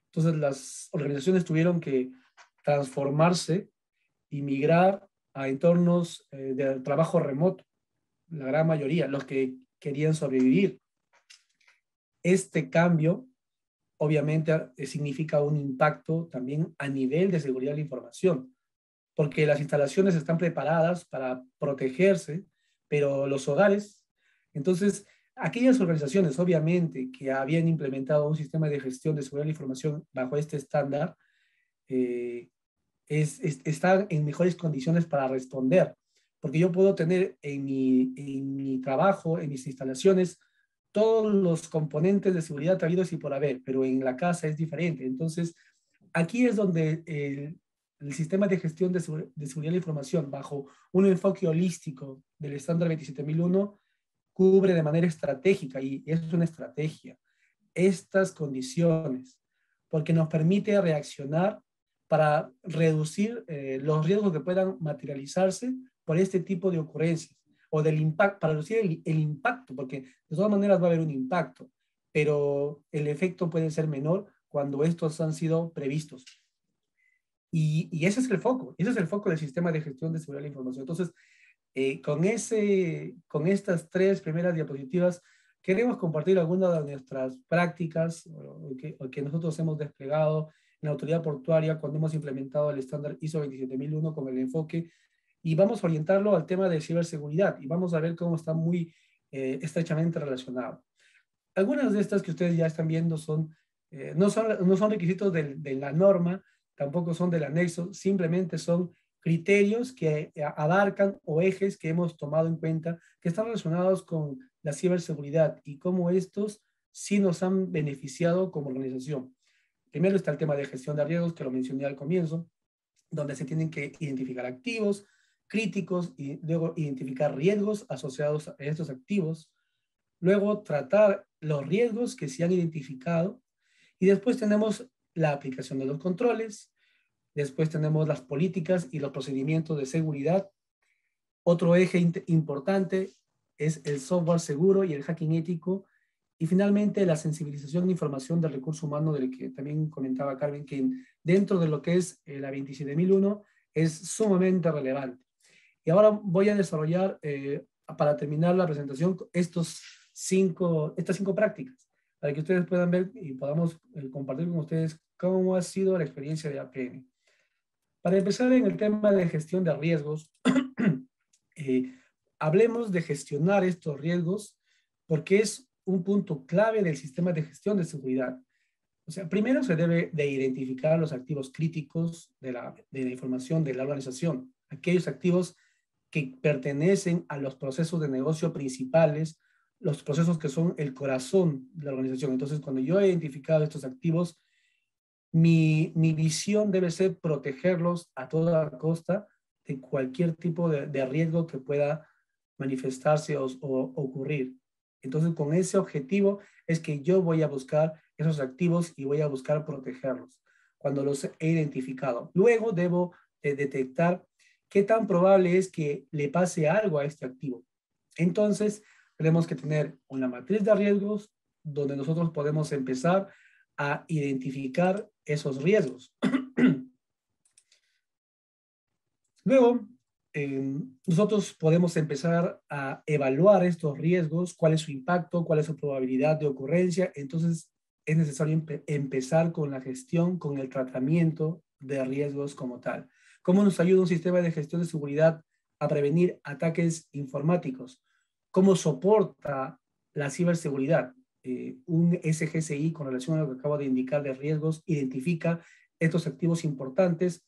Entonces las organizaciones tuvieron que transformarse y migrar a entornos de trabajo remoto, la gran mayoría, los que querían sobrevivir. Este cambio obviamente significa un impacto también a nivel de seguridad de la información, porque las instalaciones están preparadas para protegerse, pero los hogares, entonces, aquellas organizaciones obviamente que habían implementado un sistema de gestión de seguridad de la información bajo este estándar, eh, están en mejores condiciones para responder, porque yo puedo tener en mi trabajo, en mis instalaciones, todos los componentes de seguridad habidos y por haber, pero en la casa es diferente. Entonces, aquí es donde el sistema de gestión de seguridad de la información, bajo un enfoque holístico del estándar 27001, cubre de manera estratégica, y es una estrategia, estas condiciones, porque nos permite reaccionar para reducir los riesgos que puedan materializarse por este tipo de ocurrencias, o del impacto, para reducir el impacto, porque de todas maneras va a haber un impacto, pero el efecto puede ser menor cuando estos han sido previstos. Y ese es el foco del sistema de gestión de seguridad de la información. Entonces, con estas 3 primeras diapositivas, queremos compartir algunas de nuestras prácticas o que nosotros hemos desplegado en la autoridad portuaria cuando hemos implementado el estándar ISO 27001 con el enfoque, y vamos a orientarlo al tema de ciberseguridad, y vamos a ver cómo está muy estrechamente relacionado. Algunas de estas que ustedes ya están viendo no son requisitos de la norma, tampoco son del anexo, simplemente son criterios que abarcan o ejes que hemos tomado en cuenta que están relacionados con la ciberseguridad y cómo estos sí nos han beneficiado como organización. Primero está el tema de gestión de riesgos, que lo mencioné al comienzo, donde se tienen que identificar activos críticos y luego identificar riesgos asociados a estos activos. Luego tratar los riesgos que se han identificado, y después tenemos la aplicación de los controles. Después tenemos las políticas y los procedimientos de seguridad. Otro eje importante es el software seguro y el hacking ético. Y finalmente la sensibilización de información del recurso humano, del que también comentaba Carmen, que dentro de lo que es la 27001 es sumamente relevante. Y ahora voy a desarrollar, para terminar la presentación, estas 5 prácticas, para que ustedes puedan ver y podamos compartir con ustedes cómo ha sido la experiencia de APM. Para empezar, en el tema de gestión de riesgos, hablemos de gestionar estos riesgos porque es un punto clave del sistema de gestión de seguridad. O sea, primero se debe de identificar los activos críticos de la información de la organización, aquellos activos que pertenecen a los procesos de negocio principales, los procesos que son el corazón de la organización. Entonces, cuando yo he identificado estos activos, mi visión debe ser protegerlos a toda costa de cualquier tipo de riesgo que pueda manifestarse o ocurrir. Entonces, con ese objetivo es que yo voy a buscar esos activos y voy a buscar protegerlos cuando los he identificado. Luego debo detectar qué tan probable es que le pase algo a este activo. Entonces, tenemos que tener una matriz de riesgos donde nosotros podemos empezar a identificar esos riesgos. Luego, nosotros podemos empezar a evaluar estos riesgos, cuál es su impacto, cuál es su probabilidad de ocurrencia. Entonces, es necesario empezar con la gestión, con el tratamiento de riesgos como tal. ¿Cómo nos ayuda un sistema de gestión de seguridad a prevenir ataques informáticos? ¿Cómo soporta la ciberseguridad? Un SGCI, con relación a lo que acabo de indicar de riesgos, identifica estos activos importantes,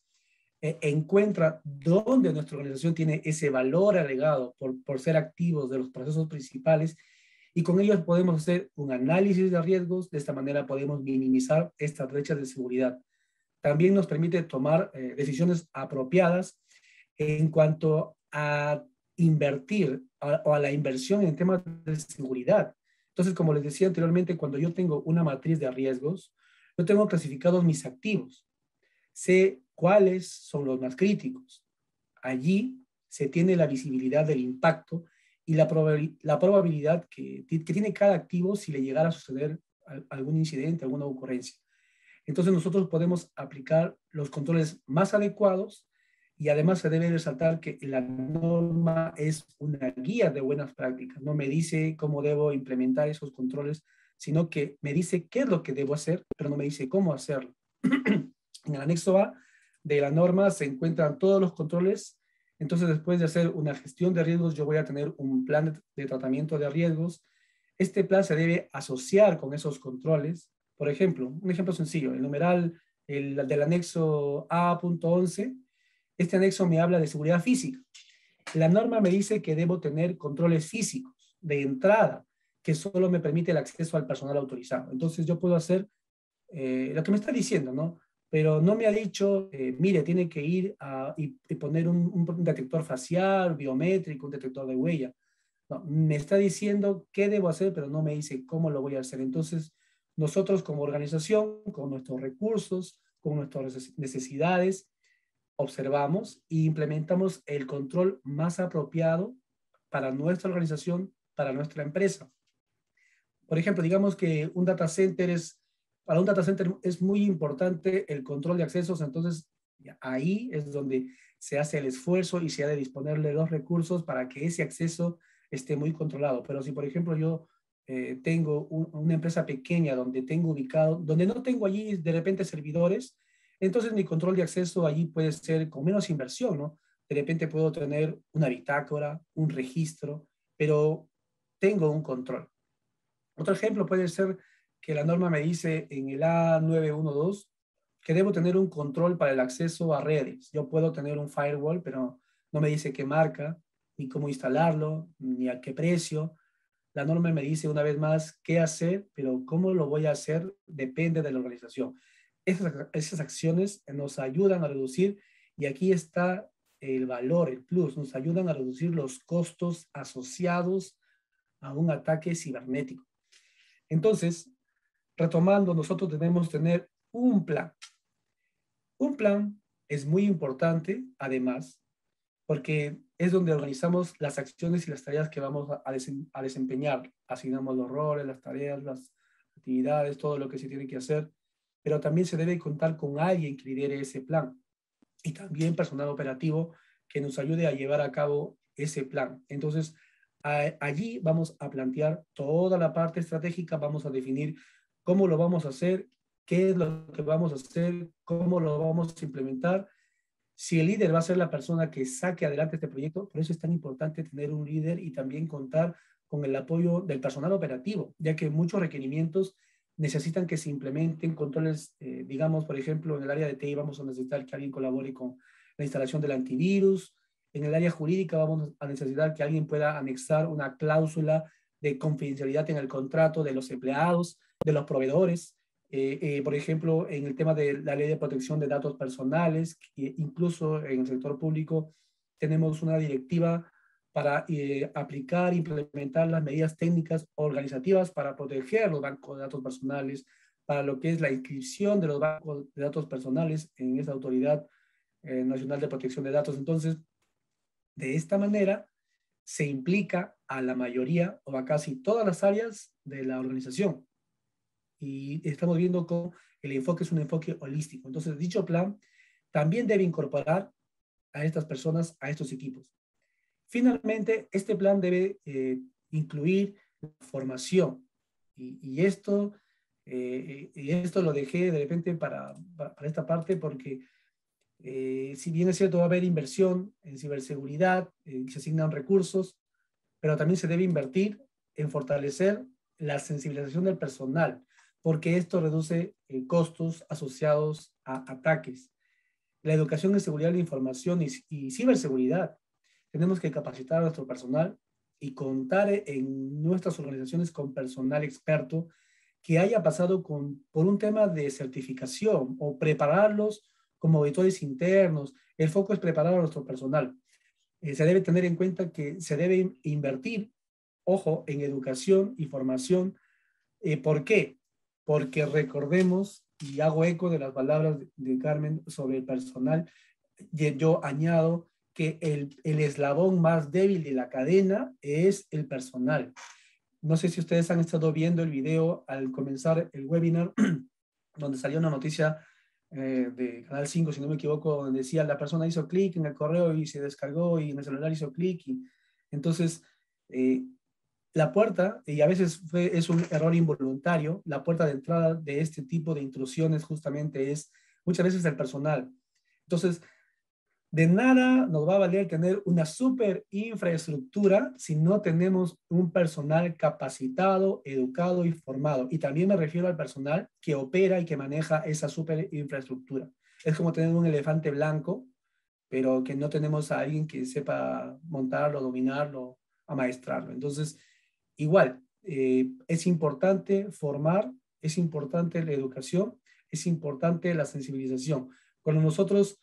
encuentra dónde nuestra organización tiene ese valor agregado por ser activos de los procesos principales, y con ellos podemos hacer un análisis de riesgos. De esta manera podemos minimizar estas brechas de seguridad. También nos permite tomar decisiones apropiadas en cuanto a invertir o a la inversión en temas de seguridad. Entonces, como les decía anteriormente, cuando yo tengo una matriz de riesgos, yo tengo clasificados mis activos. Sé cuáles son los más críticos. Allí se tiene la visibilidad del impacto y la probabilidad que tiene cada activo si le llegara a suceder algún incidente, alguna ocurrencia. Entonces nosotros podemos aplicar los controles más adecuados y además se debe resaltar que la norma es una guía de buenas prácticas. No me dice cómo debo implementar esos controles, sino que me dice qué es lo que debo hacer, pero no me dice cómo hacerlo. En el anexo A de la norma se encuentran todos los controles. Entonces, después de hacer una gestión de riesgos, yo voy a tener un plan de tratamiento de riesgos. Este plan se debe asociar con esos controles. Por ejemplo, un ejemplo sencillo, el numeral del anexo A.11, este anexo me habla de seguridad física. La norma me dice que debo tener controles físicos de entrada, que solo me permite el acceso al personal autorizado. Entonces yo puedo hacer lo que me está diciendo, ¿no? Pero no me ha dicho, mire, tiene que ir y poner un detector facial, biométrico, un detector de huella. No, me está diciendo qué debo hacer, pero no me dice cómo lo voy a hacer. Entonces, nosotros como organización, con nuestros recursos, con nuestras necesidades, observamos e implementamos el control más apropiado para nuestra organización, para nuestra empresa. Por ejemplo, digamos que para un data center es muy importante el control de accesos, entonces ahí es donde se hace el esfuerzo y se ha de disponerle los recursos para que ese acceso esté muy controlado. Pero si, por ejemplo, yo tengo una empresa pequeña donde no tengo allí de repente servidores, entonces mi control de acceso allí puede ser con menos inversión, ¿no? De repente puedo tener una bitácora, un registro, pero tengo un control. Otro ejemplo puede ser que la norma me dice en el A912 que debo tener un control para el acceso a redes. Yo puedo tener un firewall, pero no me dice qué marca, ni cómo instalarlo, ni a qué precio. La norma me dice una vez más qué hacer, pero cómo lo voy a hacer depende de la organización. Esas acciones nos ayudan a reducir, y aquí está el valor, el plus, nos ayudan a reducir los costos asociados a un ataque cibernético. Entonces, retomando, nosotros debemos tener un plan. Un plan es muy importante, además, porque es donde organizamos las acciones y las tareas que vamos a desempeñar. Asignamos los roles, las tareas, las actividades, todo lo que se tiene que hacer, pero también se debe contar con alguien que lidere ese plan y también personal operativo que nos ayude a llevar a cabo ese plan. Entonces, allí vamos a plantear toda la parte estratégica, vamos a definir cómo lo vamos a hacer, qué es lo que vamos a hacer, cómo lo vamos a implementar, si el líder va a ser la persona que saque adelante este proyecto. Por eso es tan importante tener un líder y también contar con el apoyo del personal operativo, ya que muchos requerimientos necesitan que se implementen controles, digamos, por ejemplo, en el área de TI vamos a necesitar que alguien colabore con la instalación del antivirus. En el área jurídica vamos a necesitar que alguien pueda anexar una cláusula de confidencialidad en el contrato de los empleados, de los proveedores. Por ejemplo, en el tema de la ley de protección de datos personales, incluso en el sector público tenemos una directiva para aplicar e implementar las medidas técnicas organizativas para proteger los bancos de datos personales, para lo que es la inscripción de los bancos de datos personales en esa Autoridad Nacional de Protección de Datos. Entonces, de esta manera se implica a la mayoría o a casi todas las áreas de la organización. Y estamos viendo cómo el enfoque es un enfoque holístico. Entonces, dicho plan también debe incorporar a estas personas, a estos equipos. Finalmente, este plan debe incluir formación. Y esto lo dejé de repente para esta parte porque si bien es cierto va a haber inversión en ciberseguridad, se asignan recursos, pero también se debe invertir en fortalecer la sensibilización del personal, porque esto reduce costos asociados a ataques. La educación en seguridad de la información y ciberseguridad. Tenemos que capacitar a nuestro personal y contar en nuestras organizaciones con personal experto que haya pasado por un tema de certificación o prepararlos como auditores internos. El foco es preparar a nuestro personal. Se debe tener en cuenta que se debe invertir, ojo, en educación y formación. ¿Por qué? Porque recordemos, y hago eco de las palabras de Carmen sobre el personal, y yo añado que el eslabón más débil de la cadena es el personal. No sé si ustedes han estado viendo el video al comenzar el webinar, donde salió una noticia de Canal 5, si no me equivoco, donde decía la persona hizo clic en el correo y se descargó y en el celular hizo clic. Entonces, la puerta, y a veces es un error involuntario, la puerta de entrada de este tipo de intrusiones justamente es muchas veces el personal. Entonces, de nada nos va a valer tener una super infraestructura si no tenemos un personal capacitado, educado y formado. Y también me refiero al personal que opera y que maneja esa super infraestructura. Es como tener un elefante blanco, pero que no tenemos a alguien que sepa montarlo, dominarlo, amaestrarlo. Entonces, igual, es importante formar, es importante la educación, es importante la sensibilización. Cuando nosotros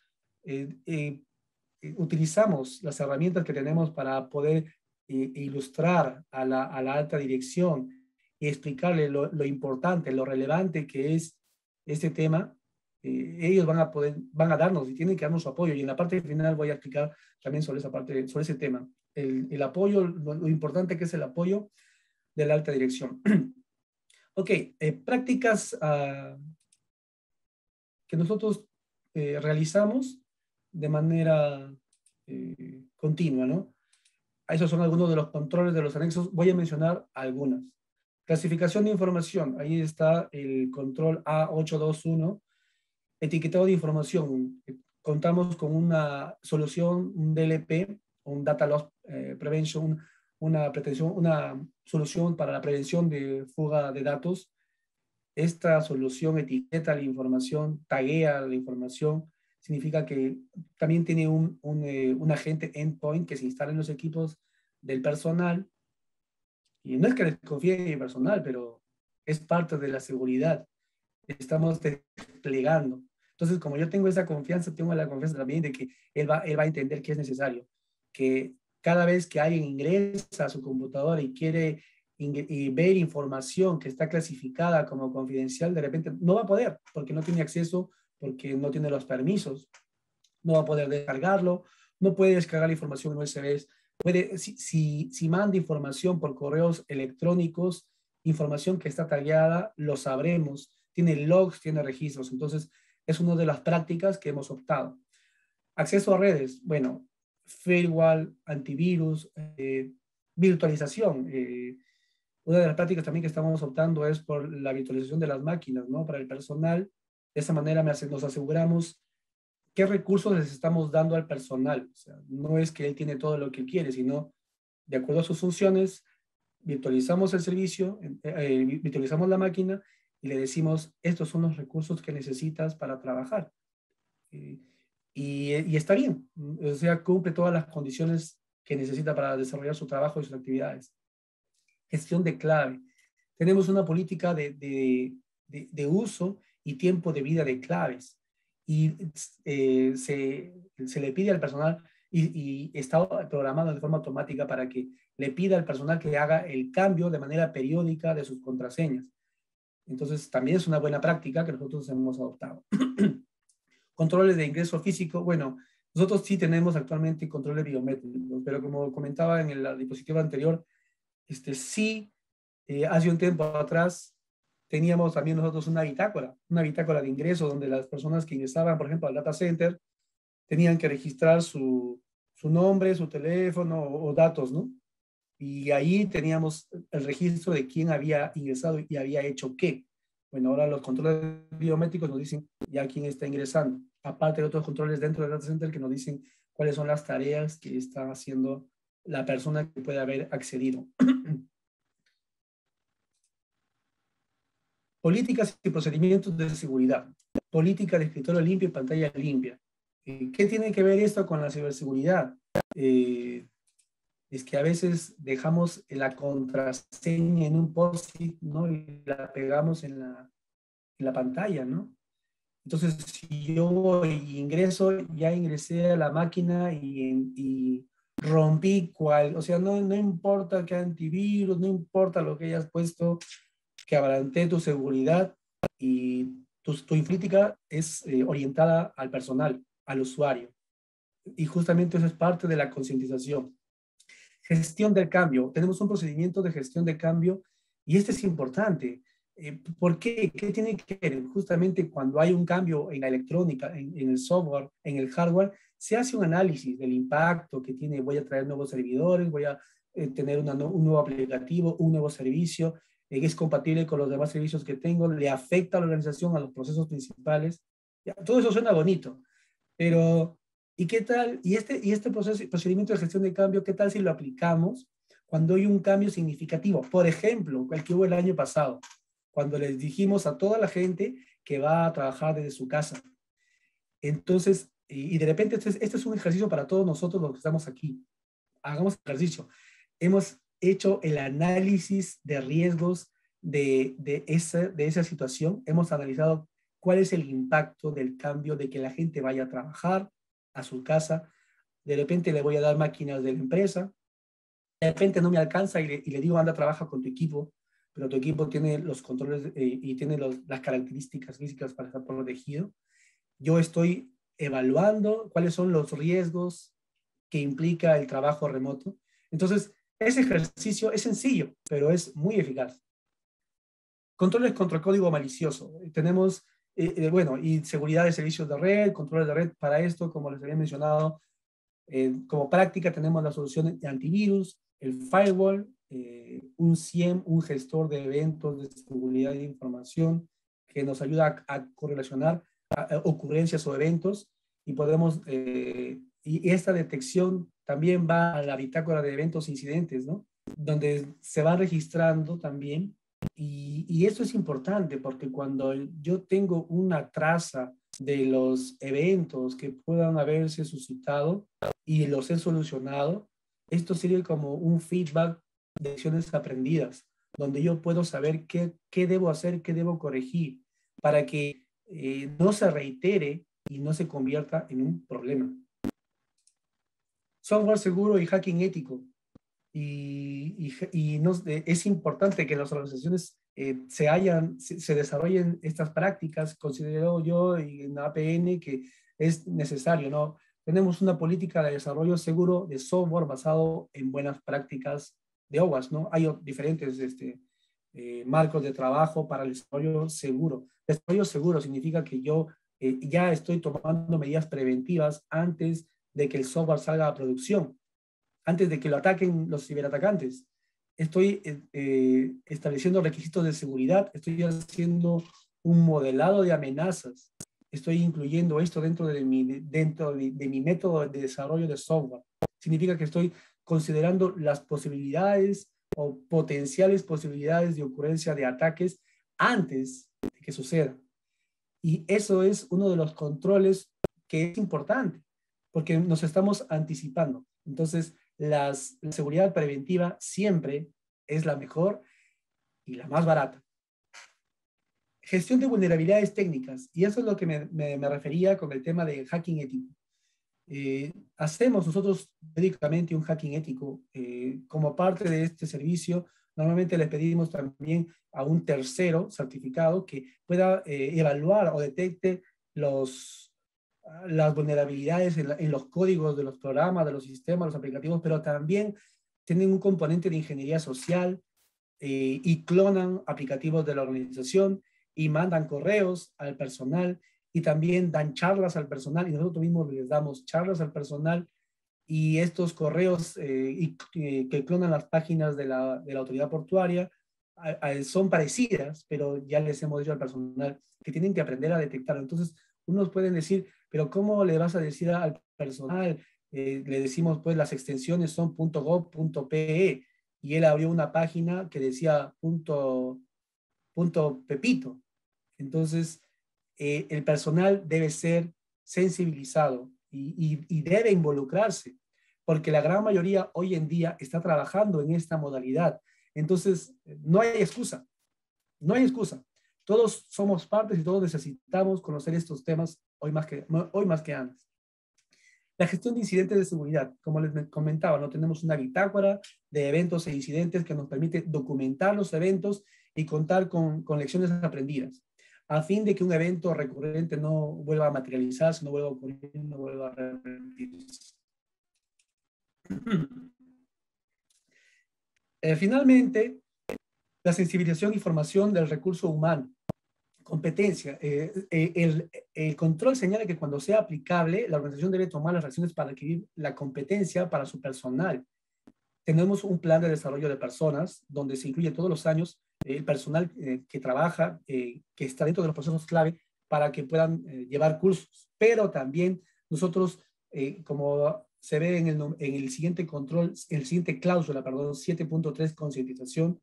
utilizamos las herramientas que tenemos para poder ilustrar a la alta dirección y explicarle lo importante, lo relevante que es este tema, ellos van a darnos y tienen que darnos su apoyo. Y en la parte final voy a explicar también sobre esa parte, sobre ese tema. El apoyo, lo importante que es el apoyo de la alta dirección. Ok, prácticas que nosotros realizamos de manera continua, ¿no? Esos son algunos de los controles de los anexos. Voy a mencionar algunas. Clasificación de información. Ahí está el control A821. Etiquetado de información. Contamos con una solución, un DLP, un Data Loss Prevention, una solución para la prevención de fuga de datos. Esta solución etiqueta la información, taguea la información, significa que también tiene un agente endpoint que se instala en los equipos del personal. Y no es que desconfíe en el personal, pero es parte de la seguridad. Estamos desplegando. Entonces, como yo tengo esa confianza, tengo la confianza también de que él va a entender que es necesario. Que cada vez que alguien ingresa a su computadora y quiere y ver información que está clasificada como confidencial, de repente no va a poder, porque no tiene acceso, porque no tiene los permisos, no va a poder descargarlo, no puede descargar la información en USB. Si manda información por correos electrónicos, información que está tagueada, lo sabremos, tiene logs, tiene registros. Entonces, es una de las prácticas que hemos optado. Acceso a redes, bueno, firewall, antivirus, virtualización. Una de las prácticas también que estamos optando es por la virtualización de las máquinas, ¿no? Para el personal. De esa manera nos aseguramos qué recursos les estamos dando al personal. O sea, no es que él tiene todo lo que él quiere, sino de acuerdo a sus funciones, virtualizamos el servicio, virtualizamos la máquina y le decimos, estos son los recursos que necesitas para trabajar. Y está bien, o sea, cumple todas las condiciones que necesita para desarrollar su trabajo y sus actividades. Gestión de clave. Tenemos una política de uso y tiempo de vida de claves. Y se le pide al personal y está programado de forma automática para que le pida al personal que haga el cambio de manera periódica de sus contraseñas. Entonces, también es una buena práctica que nosotros hemos adoptado. Controles de ingreso físico. Bueno, nosotros sí tenemos actualmente controles biométricos, pero como comentaba en la diapositiva anterior, sí, hace un tiempo atrás teníamos también nosotros una bitácora de ingreso donde las personas que ingresaban, por ejemplo, al data center, tenían que registrar su nombre, su teléfono o datos, ¿no? Y ahí teníamos el registro de quién había ingresado y había hecho qué. Bueno, ahora los controles biométricos nos dicen ya quién está ingresando, aparte de otros controles dentro del data center que nos dicen cuáles son las tareas que está haciendo la persona que puede haber accedido. Políticas y procedimientos de seguridad. Política de escritorio limpio y pantalla limpia. ¿Qué tiene que ver esto con la ciberseguridad? Es que a veces dejamos la contraseña en un post-it, ¿no? Y la pegamos en la pantalla, ¿no? Entonces, si yo ingreso, ya ingresé a la máquina y rompí o sea, no importa que antivirus, no importa lo que hayas puesto, que abarante tu seguridad y tu política es orientada al personal, al usuario. y justamente eso es parte de la concientización. Gestión del cambio. Tenemos un procedimiento de gestión de cambio y este es importante. ¿Por qué? ¿Qué tiene que ver? Justamente cuando hay un cambio en la electrónica, en el software, en el hardware, se hace un análisis del impacto que tiene. Voy a traer nuevos servidores, voy a tener un nuevo aplicativo, un nuevo servicio, es compatible con los demás servicios que tengo, le afecta a la organización, a los procesos principales. Ya, todo eso suena bonito, pero ¿y qué tal? Y este procedimiento de gestión de cambio, ¿qué tal si lo aplicamos cuando hay un cambio significativo? Por ejemplo, el que hubo el año pasado, cuando les dijimos a toda la gente que va a trabajar desde su casa. Entonces, y de repente este es un ejercicio para todos nosotros los que estamos aquí. Hagamos ejercicio. Hemos hecho el análisis de riesgos de esa situación. Hemos analizado cuál es el impacto del cambio de que la gente vaya a trabajar a su casa. De repente le voy a dar máquinas de la empresa. De repente no me alcanza y le digo, anda, trabaja con tu equipo, pero tu equipo tiene los controles y tiene las características físicas para estar protegido. Yo estoy evaluando cuáles son los riesgos que implica el trabajo remoto. Entonces, ese ejercicio es sencillo, pero es muy eficaz. Controles contra código malicioso. Tenemos, bueno, y seguridad de servicios de red, controles de red. Para esto, como les había mencionado, como práctica tenemos la solución de antivirus, el firewall, un SIEM, un gestor de eventos de seguridad de información que nos ayuda a correlacionar ocurrencias o eventos y podemos, y esta detección también va a la bitácora de eventos e incidentes, ¿no? Donde se va registrando también y eso es importante porque cuando yo tengo una traza de los eventos que puedan haberse suscitado y los he solucionado, esto sirve como un feedback de lecciones aprendidas, donde yo puedo saber qué debo hacer, qué debo corregir, para que no se reitere y no se convierta en un problema. Software seguro y hacking ético. Es importante que las organizaciones se desarrollen estas prácticas. Considero yo en APN que es necesario, ¿no? Tenemos una política de desarrollo seguro de software basado en buenas prácticas de OWASP, ¿no? Hay diferentes marcos de trabajo para el desarrollo seguro. Desarrollo seguro significa que yo ya estoy tomando medidas preventivas antes de que el software salga a producción, antes de que lo ataquen los ciberatacantes. Estoy estableciendo requisitos de seguridad, estoy haciendo un modelado de amenazas, estoy incluyendo esto dentro de mi método de desarrollo de software. Significa que estoy considerando las posibilidades o potenciales posibilidades de ocurrencia de ataques antes de que suceda. Y eso es uno de los controles que es importante, porque nos estamos anticipando. Entonces, la seguridad preventiva siempre es la mejor y la más barata. Gestión de vulnerabilidades técnicas, y eso es lo que me refería con el tema de hacking ético. Hacemos nosotros médicamente un hacking ético. Como parte de este servicio, normalmente le pedimos también a un tercero certificado que pueda evaluar o detecte las vulnerabilidades en los códigos de los programas, de los sistemas, los aplicativos, pero también tienen un componente de ingeniería social y clonan aplicativos de la organización y mandan correos al personal y también dan charlas al personal y nosotros mismos les damos charlas al personal y estos correos que clonan las páginas de la autoridad portuaria son parecidas, pero ya les hemos dicho al personal que tienen que aprender a detectarlo. Entonces, unos pueden decir, pero ¿cómo le vas a decir al personal? Le decimos, pues las extensiones son .gov.pe y él abrió una página que decía punto Pepito. Entonces, el personal debe ser sensibilizado y debe involucrarse, porque la gran mayoría hoy en día está trabajando en esta modalidad. Entonces, no hay excusa, no hay excusa. Todos somos partes y todos necesitamos conocer estos temas hoy más que antes. La gestión de incidentes de seguridad, como les comentaba, no tenemos una bitácora de eventos e incidentes que nos permite documentar los eventos y contar con lecciones aprendidas. a fin de que un evento recurrente no vuelva a materializarse, no vuelva a ocurrir, no vuelva a repetirse. Finalmente, la sensibilización y formación del recurso humano. Competencia. El control señala que cuando sea aplicable, la organización debe tomar las acciones para adquirir la competencia para su personal. Tenemos un plan de desarrollo de personas donde se incluye todos los años el personal que trabaja, que está dentro de los procesos clave para que puedan llevar cursos. Pero también nosotros, como se ve en el siguiente control, en el siguiente cláusula, perdón, 7.3, concientización,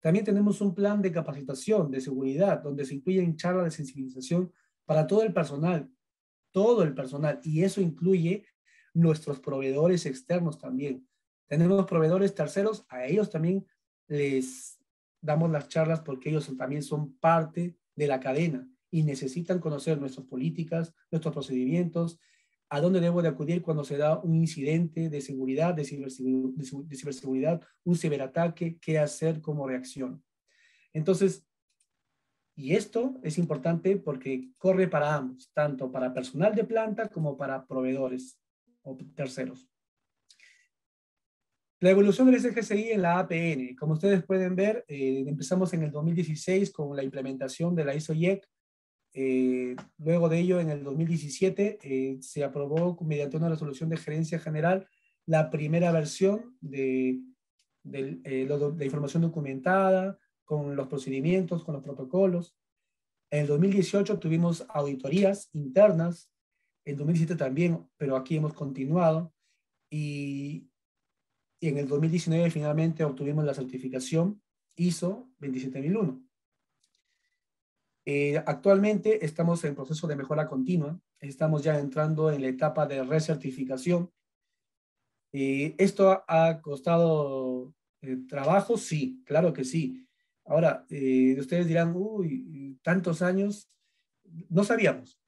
también tenemos un plan de capacitación de seguridad donde se incluyen charlas de sensibilización para todo el personal, y eso incluye nuestros proveedores externos también. Tenemos proveedores terceros, a ellos también les damos las charlas porque ellos también son parte de la cadena y necesitan conocer nuestras políticas, nuestros procedimientos, a dónde debo de acudir cuando se da un incidente de seguridad, de ciberseguridad, un ciberataque, qué hacer como reacción. Entonces, y esto es importante porque corre para ambos, tanto para personal de planta como para proveedores o terceros. La evolución del SGCI en la APN. Como ustedes pueden ver, empezamos en el 2016 con la implementación de la ISO-IEC. Luego de ello, en el 2017, se aprobó mediante una resolución de gerencia general la primera versión de información documentada, con los procedimientos, con los protocolos. En el 2018 tuvimos auditorías internas, en 2017 también, pero aquí hemos continuado. Y en el 2019 finalmente obtuvimos la certificación ISO 27001. Actualmente estamos en proceso de mejora continua, estamos ya entrando en la etapa de recertificación. ¿Esto ha costado trabajo? Sí, claro que sí. Ahora, ustedes dirán, uy, tantos años, no sabíamos.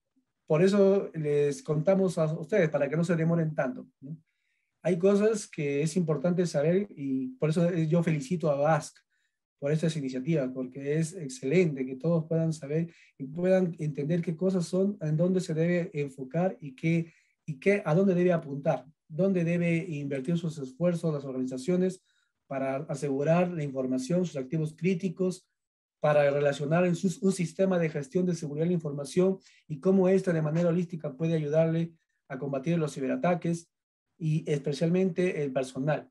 Por eso les contamos a ustedes, para que no se demoren tanto, ¿no? Hay cosas que es importante saber y por eso yo felicito a BASC por estas iniciativas, porque es excelente que todos puedan saber y puedan entender qué cosas son, en dónde se debe enfocar a dónde debe apuntar, dónde debe invertir sus esfuerzos las organizaciones para asegurar la información, sus activos críticos, para relacionar un sistema de gestión de seguridad de la información y cómo esta de manera holística puede ayudarle a combatir los ciberataques y especialmente el personal.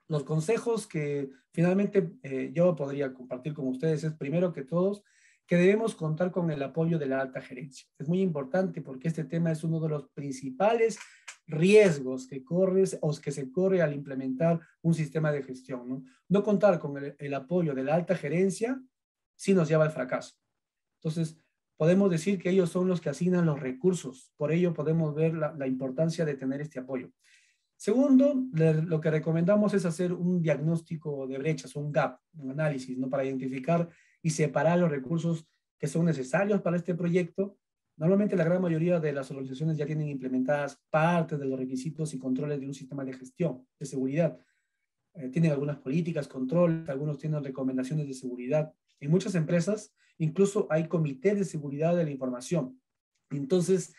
Los consejos que finalmente yo podría compartir con ustedes es, primero que todos, que debemos contar con el apoyo de la alta gerencia. Es muy importante porque este tema es uno de los principales riesgos que se corre al implementar un sistema de gestión, ¿no? No contar con el apoyo de la alta gerencia sí nos lleva al fracaso. Entonces, podemos decir que ellos son los que asignan los recursos. Por ello podemos ver la importancia de tener este apoyo. Segundo, lo que recomendamos es hacer un diagnóstico de brechas, un gap, un análisis, ¿no? Para identificar y separar los recursos que son necesarios para este proyecto. Normalmente la gran mayoría de las organizaciones ya tienen implementadas parte de los requisitos y controles de un sistema de gestión de seguridad. Tienen algunas políticas, controles, algunos tienen recomendaciones de seguridad. En muchas empresas incluso hay comités de seguridad de la información. Entonces,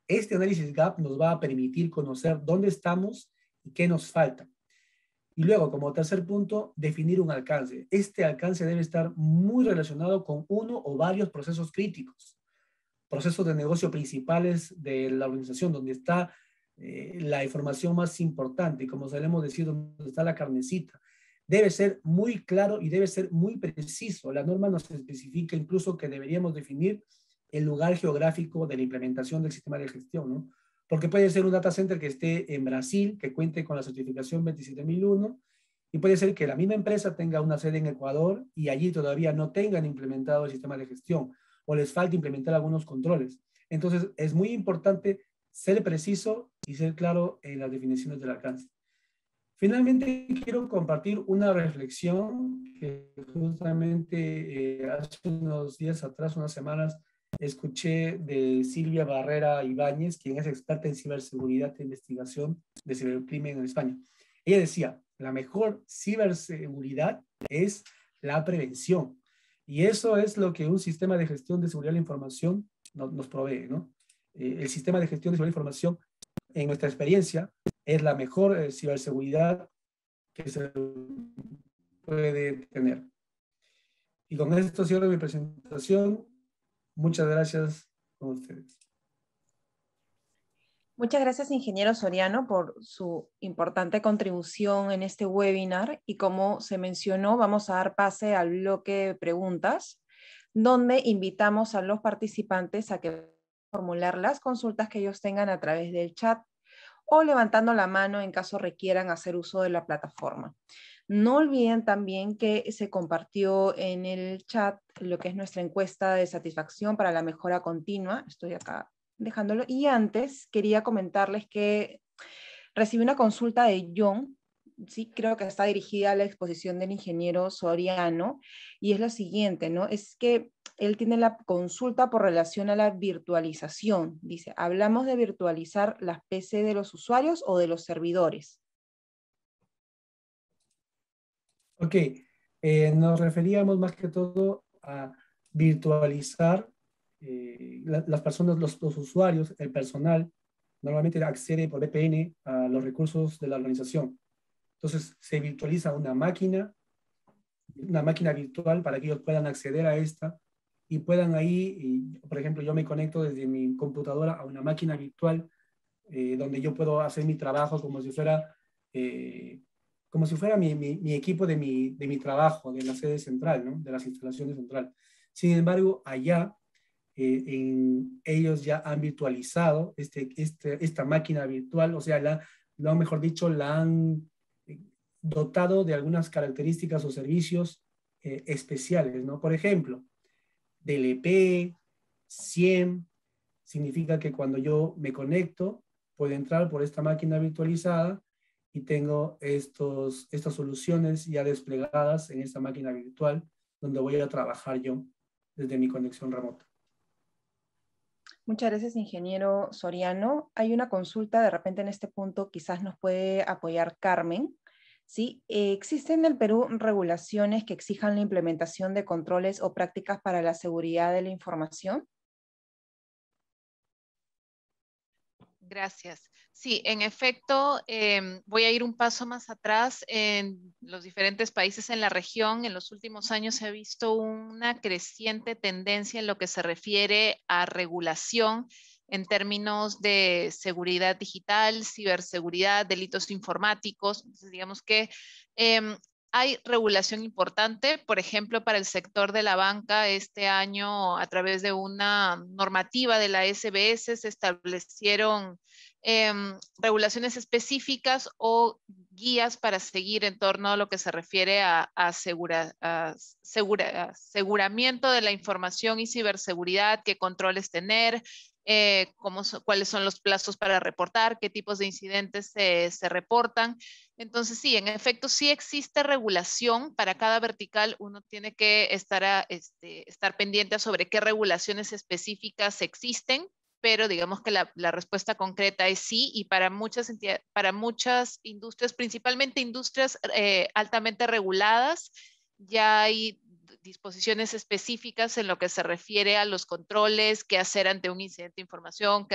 este análisis gap nos va a permitir conocer dónde estamos y qué nos falta. Y luego, como tercer punto, definir un alcance. Este alcance debe estar muy relacionado con uno o varios procesos críticos, procesos de negocio principales de la organización, donde está la información más importante, como solemos decir, donde está la carnecita. Debe ser muy claro y debe ser muy preciso. La norma nos especifica incluso que deberíamos definir el lugar geográfico de la implementación del sistema de gestión, ¿no? Porque puede ser un data center que esté en Brasil, que cuente con la certificación 27001, y puede ser que la misma empresa tenga una sede en Ecuador y allí todavía no tengan implementado el sistema de gestión o les falta implementar algunos controles. Entonces, es muy importante ser preciso y ser claro en las definiciones del alcance. Finalmente, quiero compartir una reflexión que justamente hace unos días atrás, unas semanas, escuché de Silvia Barrera Ibáñez, quien es experta en ciberseguridad e investigación de cibercrimen en España. Ella decía, la mejor ciberseguridad es la prevención. Y eso es lo que un sistema de gestión de seguridad de la información nos provee, ¿no? El sistema de gestión de seguridad de la información, en nuestra experiencia, es la mejor ciberseguridad que se puede tener. Y con esto cierro mi presentación. Muchas gracias con ustedes. Muchas gracias, ingeniero Soriano, por su importante contribución en este webinar. Y como se mencionó, vamos a dar pase al bloque de preguntas, donde invitamos a los participantes a que formular las consultas que ellos tengan a través del chat o levantando la mano en caso requieran hacer uso de la plataforma. No olviden también que se compartió en el chat lo que es nuestra encuesta de satisfacción para la mejora continua. Estoy acá dejándolo. Y antes quería comentarles que recibí una consulta de John, sí, creo que está dirigida a la exposición del ingeniero Soriano, y es lo siguiente, ¿no? Es que él tiene la consulta por relación a la virtualización. Dice, ¿hablamos de virtualizar las PC de los usuarios o de los servidores? Ok, nos referíamos más que todo a virtualizar las personas, los usuarios, el personal, normalmente accede por VPN a los recursos de la organización. Entonces, se virtualiza una máquina virtual para que ellos puedan acceder a esta y puedan ahí, por ejemplo, yo me conecto desde mi computadora a una máquina virtual donde yo puedo hacer mi trabajo como si fuera mi equipo de mi trabajo, de la sede central, ¿no? De las instalaciones central. Sin embargo, allá ellos ya han virtualizado esta máquina virtual, o sea, mejor dicho, la han dotado de algunas características o servicios especiales, ¿no? Por ejemplo, DLP, SIEM, significa que cuando yo me conecto, puedo entrar por esta máquina virtualizada y tengo estas soluciones ya desplegadas en esta máquina virtual donde voy a trabajar yo desde mi conexión remota. Muchas gracias, ingeniero Soriano. Hay una consulta, de repente en este punto quizás nos puede apoyar Carmen. ¿Sí? ¿Existen en el Perú regulaciones que exijan la implementación de controles o prácticas para la seguridad de la información? Gracias. Sí, en efecto, voy a ir un paso más atrás. En los diferentes países en la región, en los últimos años se ha visto una creciente tendencia en lo que se refiere a regulación en términos de seguridad digital, ciberseguridad, delitos informáticos. Entonces, digamos que hay regulación importante, por ejemplo, para el sector de la banca. Este año, a través de una normativa de la SBS, se establecieron regulaciones específicas o guías para seguir en torno a lo que se refiere a aseguramiento de la información y ciberseguridad, qué controles tener, cuáles son los plazos para reportar, qué tipos de incidentes se reportan. Entonces, sí, en efecto, sí existe regulación para cada vertical. Uno tiene que estar pendiente sobre qué regulaciones específicas existen, pero digamos que la respuesta concreta es sí, y para muchas industrias, principalmente industrias altamente reguladas, ya hay disposiciones específicas en lo que se refiere a los controles, qué hacer ante un incidente de información,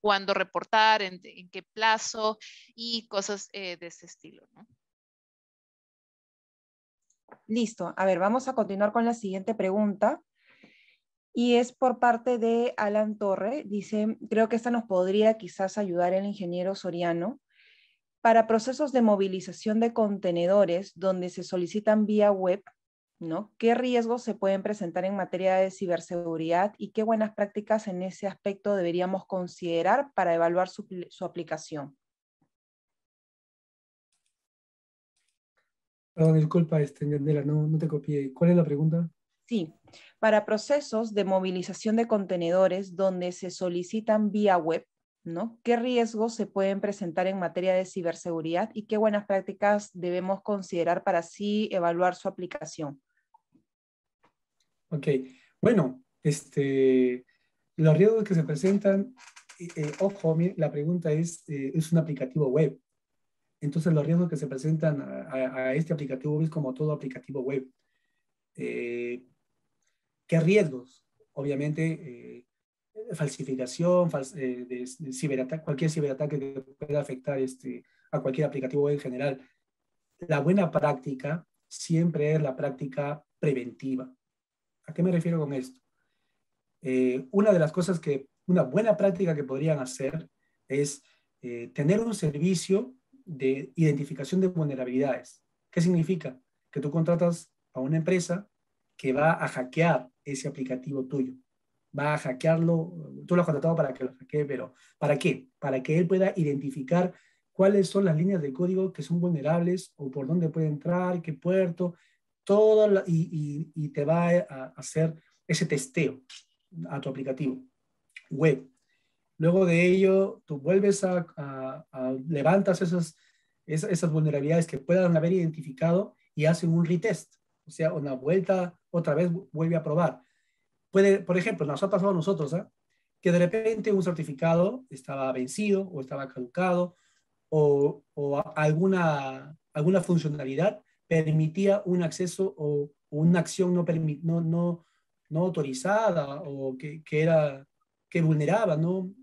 cuándo reportar, en qué plazo y cosas de ese estilo, ¿no? Listo. A ver, vamos a continuar con la siguiente pregunta. Y es por parte de Alan Torre. Dice, creo que esta nos podría quizás ayudar el ingeniero Soriano. Para procesos de movilización de contenedores donde se solicitan vía web, ¿no? ¿Qué riesgos se pueden presentar en materia de ciberseguridad y qué buenas prácticas en ese aspecto deberíamos considerar para evaluar su aplicación? Perdón, disculpa, Yandela, no te copié. ¿Cuál es la pregunta? Sí, para procesos de movilización de contenedores donde se solicitan vía web, ¿no? ¿Qué riesgos se pueden presentar en materia de ciberseguridad y qué buenas prácticas debemos considerar para así evaluar su aplicación? Ok, bueno, los riesgos que se presentan, ojo, la pregunta es un aplicativo web. Entonces, los riesgos que se presentan a este aplicativo web es como todo aplicativo web. ¿Qué riesgos? Obviamente, falsificación, cualquier ciberataque que pueda afectar a cualquier aplicativo en general. La buena práctica siempre es la práctica preventiva. ¿A qué me refiero con esto? Una de las cosas una buena práctica que podrían hacer es tener un servicio de identificación de vulnerabilidades. ¿Qué significa? Que tú contratas a una empresa que va a hackear ese aplicativo tuyo. Va a hackearlo, tú lo has contratado para que lo hackee, pero ¿para qué? Para que él pueda identificar cuáles son las líneas de código que son vulnerables o por dónde puede entrar, qué puerto, y te va a hacer ese testeo a tu aplicativo web. Luego de ello, tú vuelves levantas esas vulnerabilidades que puedan haber identificado y hacen un retest, o sea, una vuelta, otra vez vuelve a probar. Por ejemplo, nos ha pasado a nosotros, ¿eh? Que de repente un certificado estaba vencido o estaba caducado o alguna funcionalidad permitía un acceso o una acción no autorizada o que vulneraba, ¿no?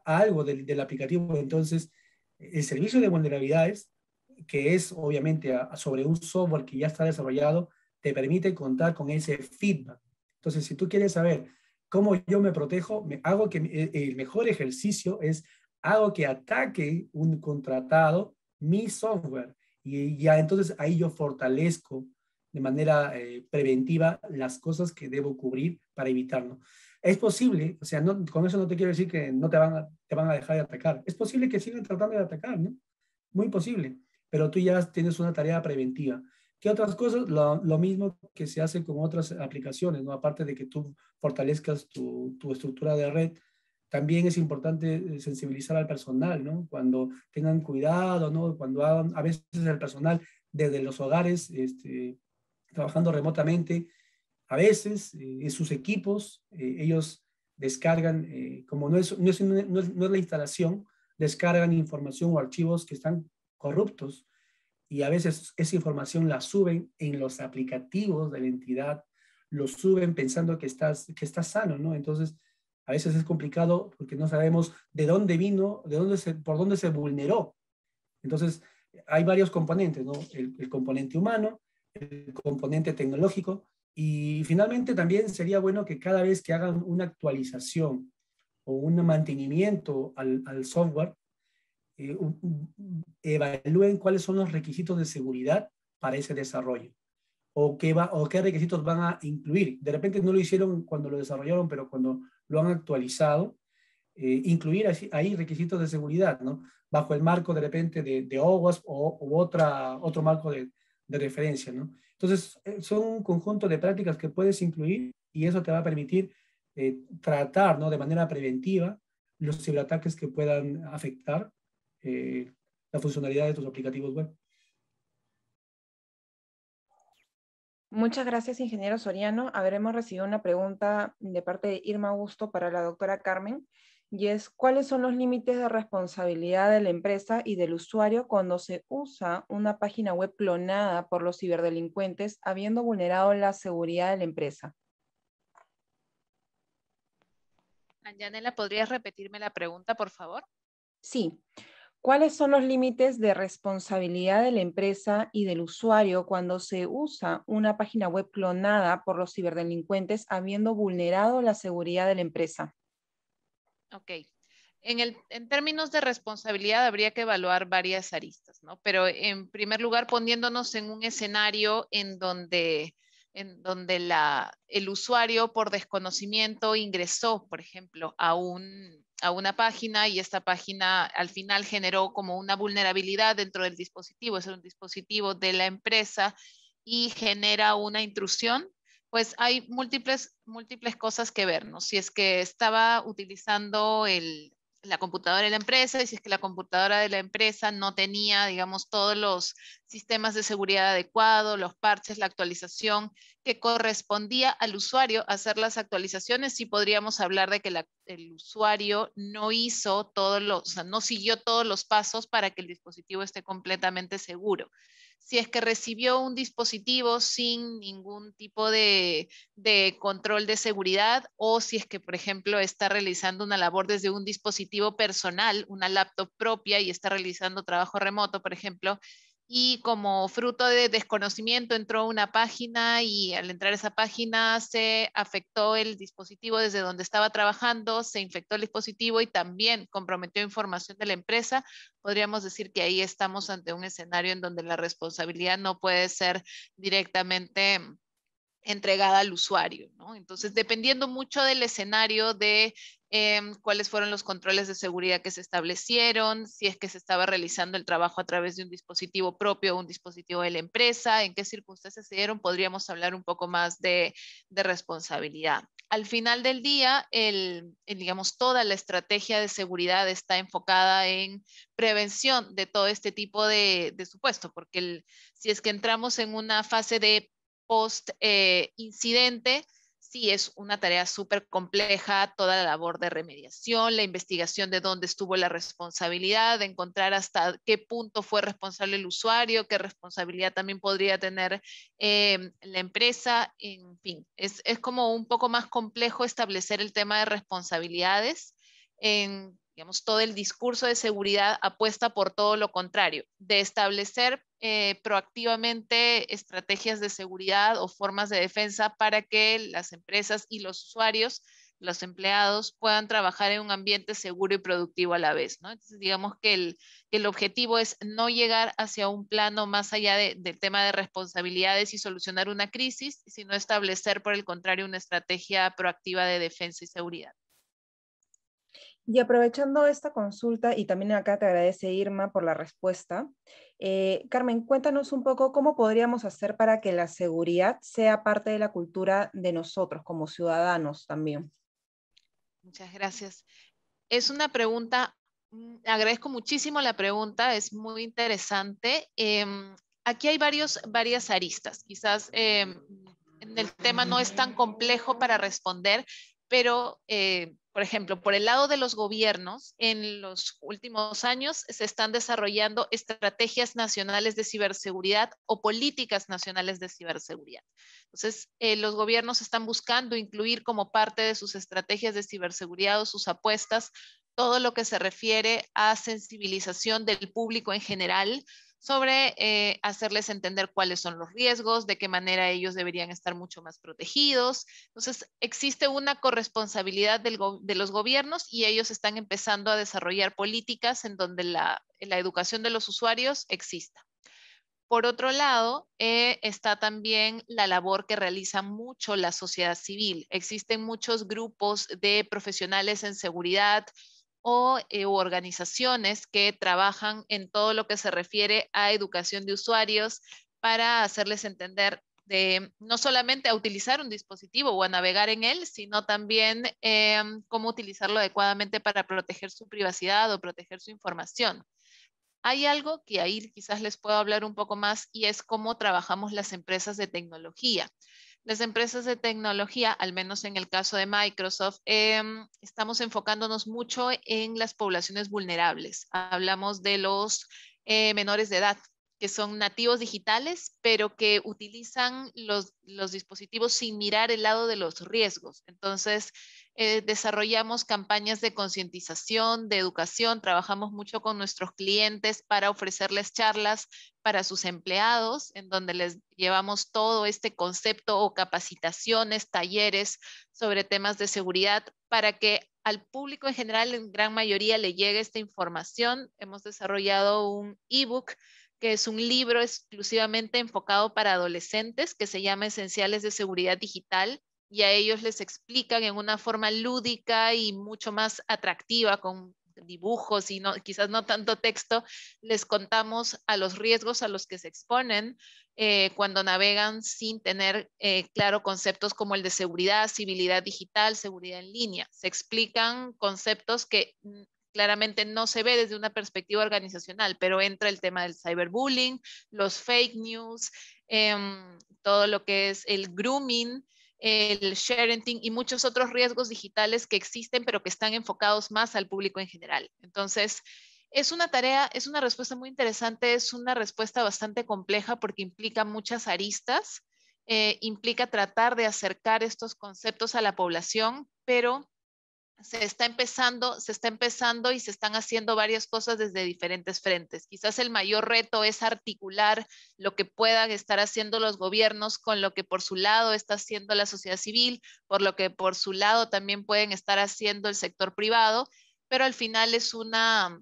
a algo del aplicativo. Entonces, el servicio de vulnerabilidades, que es obviamente sobre un software que ya está desarrollado, te permite contar con ese feedback. Entonces, si tú quieres saber cómo yo me protejo, el mejor ejercicio es hago que ataque un contratado mi software y ya entonces ahí yo fortalezco de manera preventiva las cosas que debo cubrir para evitarlo. Es posible, o sea, con eso no te quiero decir que no te van a dejar de atacar. Es posible que sigan tratando de atacar, ¿no? Muy posible, pero tú ya tienes una tarea preventiva. ¿Qué otras cosas? Lo mismo que se hace con otras aplicaciones, ¿no? Aparte de que tú fortalezcas tu estructura de red, también es importante sensibilizar al personal, ¿no? Cuando tengan cuidado, ¿no? Cuando hagan, a veces el personal desde los hogares, trabajando remotamente, a veces en sus equipos, ellos descargan, como no es la instalación, descargan información o archivos que están corruptos y a veces esa información la suben en los aplicativos de la entidad, lo suben pensando que estás sano, ¿no? Entonces, a veces es complicado porque no sabemos de dónde vino, por dónde se vulneró. Entonces, hay varios componentes, ¿no? El componente humano, el componente tecnológico y finalmente también sería bueno que cada vez que hagan una actualización o un mantenimiento al software, evalúen cuáles son los requisitos de seguridad para ese desarrollo o qué requisitos van a incluir. De repente no lo hicieron cuando lo desarrollaron, pero cuando lo han actualizado, incluir ahí requisitos de seguridad, ¿no? Bajo el marco de repente de OWASP o otro marco de referencia, ¿no? Entonces, son un conjunto de prácticas que puedes incluir y eso te va a permitir tratar, ¿no? de manera preventiva los ciberataques que puedan afectar la funcionalidad de tus aplicativos web. Muchas gracias, ingeniero Soriano. Habremos recibido una pregunta de parte de Irma Augusto para la doctora Carmen, y es, ¿cuáles son los límites de responsabilidad de la empresa y del usuario cuando se usa una página web clonada por los ciberdelincuentes habiendo vulnerado la seguridad de la empresa? Anjanela, ¿podrías repetirme la pregunta, por favor? Sí. ¿Cuáles son los límites de responsabilidad de la empresa y del usuario cuando se usa una página web clonada por los ciberdelincuentes habiendo vulnerado la seguridad de la empresa? Ok. En términos de responsabilidad habría que evaluar varias aristas, ¿no? Pero en primer lugar, poniéndonos en un escenario en donde el usuario por desconocimiento ingresó, por ejemplo, a una página y esta página al final generó como una vulnerabilidad dentro del dispositivo, es un dispositivo de la empresa y genera una intrusión, pues hay múltiples cosas que ver, ¿no? Si es que estaba utilizando la computadora de la empresa y si es que la computadora de la empresa no tenía, digamos, todos los sistemas de seguridad adecuados, los parches, la actualización que correspondía al usuario hacer las actualizaciones. Sí podríamos hablar de que el usuario no hizo todos los, o sea, no siguió todos los pasos para que el dispositivo esté completamente seguro. Si es que recibió un dispositivo sin ningún tipo de control de seguridad, o si es que, por ejemplo, está realizando una labor desde un dispositivo personal, una laptop propia, y está realizando trabajo remoto, por ejemplo, y como fruto de desconocimiento entró a una página y al entrar a esa página se afectó el dispositivo desde donde estaba trabajando, se infectó el dispositivo y también comprometió información de la empresa, podríamos decir que ahí estamos ante un escenario en donde la responsabilidad no puede ser directamente entregada al usuario, ¿no? Entonces, dependiendo mucho del escenario de cuáles fueron los controles de seguridad que se establecieron, si es que se estaba realizando el trabajo a través de un dispositivo propio o un dispositivo de la empresa, en qué circunstancias se dieron, podríamos hablar un poco más de responsabilidad. Al final del día, digamos, toda la estrategia de seguridad está enfocada en prevención de todo este tipo de supuesto, porque si es que entramos en una fase de post incidente, sí es una tarea súper compleja, toda la labor de remediación, la investigación de dónde estuvo la responsabilidad, de encontrar hasta qué punto fue responsable el usuario, qué responsabilidad también podría tener la empresa, en fin, es como un poco más complejo establecer el tema de responsabilidades. Digamos, todo el discurso de seguridad apuesta por todo lo contrario, de establecer proactivamente estrategias de seguridad o formas de defensa para que las empresas y los usuarios, los empleados, puedan trabajar en un ambiente seguro y productivo a la vez, ¿no? Entonces, digamos que el objetivo es no llegar hacia un plano más allá del tema de responsabilidades y solucionar una crisis, sino establecer, por el contrario, una estrategia proactiva de defensa y seguridad. Y aprovechando esta consulta, y también acá te agradece Irma por la respuesta, Carmen, cuéntanos un poco cómo podríamos hacer para que la seguridad sea parte de la cultura de nosotros como ciudadanos también. Muchas gracias. Es una pregunta, agradezco muchísimo la pregunta, es muy interesante. Aquí hay varias aristas, quizás el tema no es tan complejo para responder, pero, por ejemplo, por el lado de los gobiernos, en los últimos años se están desarrollando estrategias nacionales de ciberseguridad o políticas nacionales de ciberseguridad. Entonces, los gobiernos están buscando incluir como parte de sus estrategias de ciberseguridad o sus apuestas todo lo que se refiere a sensibilización del público en general sobre hacerles entender cuáles son los riesgos, de qué manera ellos deberían estar mucho más protegidos. Entonces, existe una corresponsabilidad de los gobiernos y ellos están empezando a desarrollar políticas en donde la educación de los usuarios exista. Por otro lado, está también la labor que realiza mucho la sociedad civil. Existen muchos grupos de profesionales en seguridad o organizaciones que trabajan en todo lo que se refiere a educación de usuarios para hacerles entender de no solamente a utilizar un dispositivo o a navegar en él, sino también cómo utilizarlo adecuadamente para proteger su privacidad o proteger su información. Hay algo que ahí quizás les puedo hablar un poco más y es cómo trabajamos las empresas de tecnología. Las empresas de tecnología, al menos en el caso de Microsoft, estamos enfocándonos mucho en las poblaciones vulnerables. Hablamos de los menores de edad, que son nativos digitales, pero que utilizan los dispositivos sin mirar el lado de los riesgos. Entonces, desarrollamos campañas de concientización, de educación, trabajamos mucho con nuestros clientes para ofrecerles charlas para sus empleados, en donde les llevamos todo este concepto o capacitaciones, talleres sobre temas de seguridad para que al público en general, en gran mayoría, le llegue esta información. Hemos desarrollado un ebook que es un libro exclusivamente enfocado para adolescentes que se llama Esenciales de Seguridad Digital, y a ellos les explican en una forma lúdica y mucho más atractiva con dibujos y no, quizás no tanto texto, les contamos a los riesgos a los que se exponen cuando navegan sin tener claro conceptos como el de seguridad, civilidad digital, seguridad en línea. Se explican conceptos que claramente no se ve desde una perspectiva organizacional, pero entra el tema del cyberbullying, los fake news, todo lo que es el grooming, el sharing y muchos otros riesgos digitales que existen, pero que están enfocados más al público en general. Entonces, es una tarea, es una respuesta muy interesante, es una respuesta bastante compleja porque implica muchas aristas, implica tratar de acercar estos conceptos a la población, pero se está empezando y se están haciendo varias cosas desde diferentes frentes. Quizás el mayor reto es articular lo que puedan estar haciendo los gobiernos con lo que por su lado está haciendo la sociedad civil, por lo que por su lado también pueden estar haciendo el sector privado, pero al final es una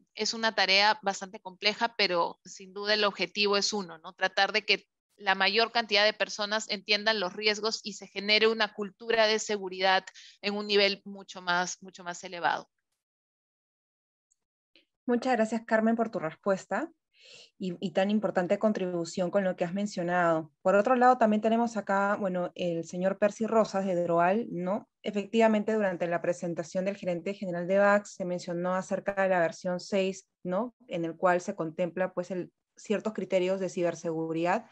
tarea bastante compleja, pero sin duda el objetivo es uno, ¿no? Tratar de que la mayor cantidad de personas entiendan los riesgos y se genere una cultura de seguridad en un nivel mucho más elevado. Muchas gracias, Carmen, por tu respuesta y tan importante contribución con lo que has mencionado. Por otro lado, también tenemos acá, bueno, el señor Percy Rosas de Droal, ¿no? Efectivamente, durante la presentación del gerente general de VAX se mencionó acerca de la versión 6, ¿no? En el cual se contempla, pues, ciertos criterios de ciberseguridad,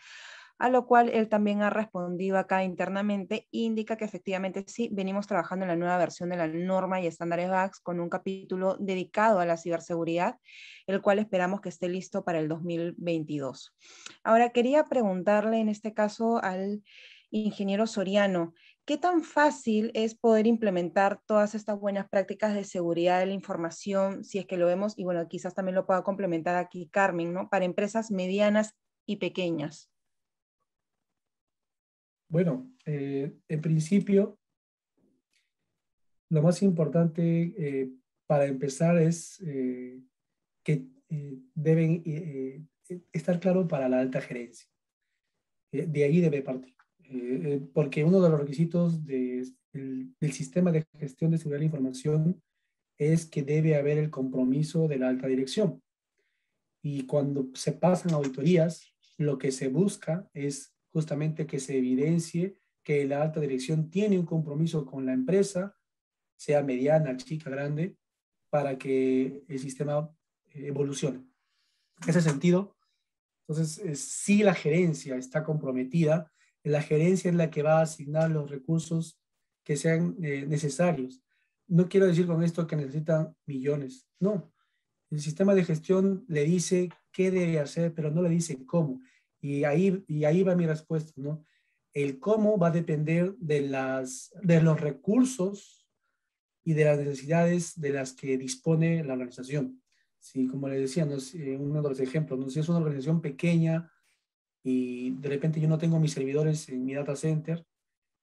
a lo cual él también ha respondido acá internamente, e indica que efectivamente sí, venimos trabajando en la nueva versión de la norma y estándares VAX con un capítulo dedicado a la ciberseguridad, el cual esperamos que esté listo para el 2022. Ahora, quería preguntarle en este caso al ingeniero Soriano, ¿qué tan fácil es poder implementar todas estas buenas prácticas de seguridad de la información, si es que lo vemos, y bueno, quizás también lo pueda complementar aquí Carmen, ¿no? Para empresas medianas y pequeñas. Bueno, en principio, lo más importante para empezar es que deben estar claro para la alta gerencia. De ahí debe partir. Porque uno de los requisitos del sistema de gestión de seguridad de la información es que debe haber el compromiso de la alta dirección. Y cuando se pasan auditorías, lo que se busca es justamente que se evidencie que la alta dirección tiene un compromiso con la empresa, sea mediana, chica, grande, para que el sistema evolucione. En ese sentido, entonces, si la gerencia está comprometida, la gerencia es la que va a asignar los recursos que sean necesarios. No quiero decir con esto que necesitan millones, no. El sistema de gestión le dice qué debe hacer, pero no le dice cómo. Y ahí va mi respuesta, ¿no? El cómo va a depender de los recursos y de las necesidades de las que dispone la organización. Sí, como les decía, ¿no? Uno de los ejemplos, ¿no? Si es una organización pequeña y de repente yo no tengo mis servidores en mi data center,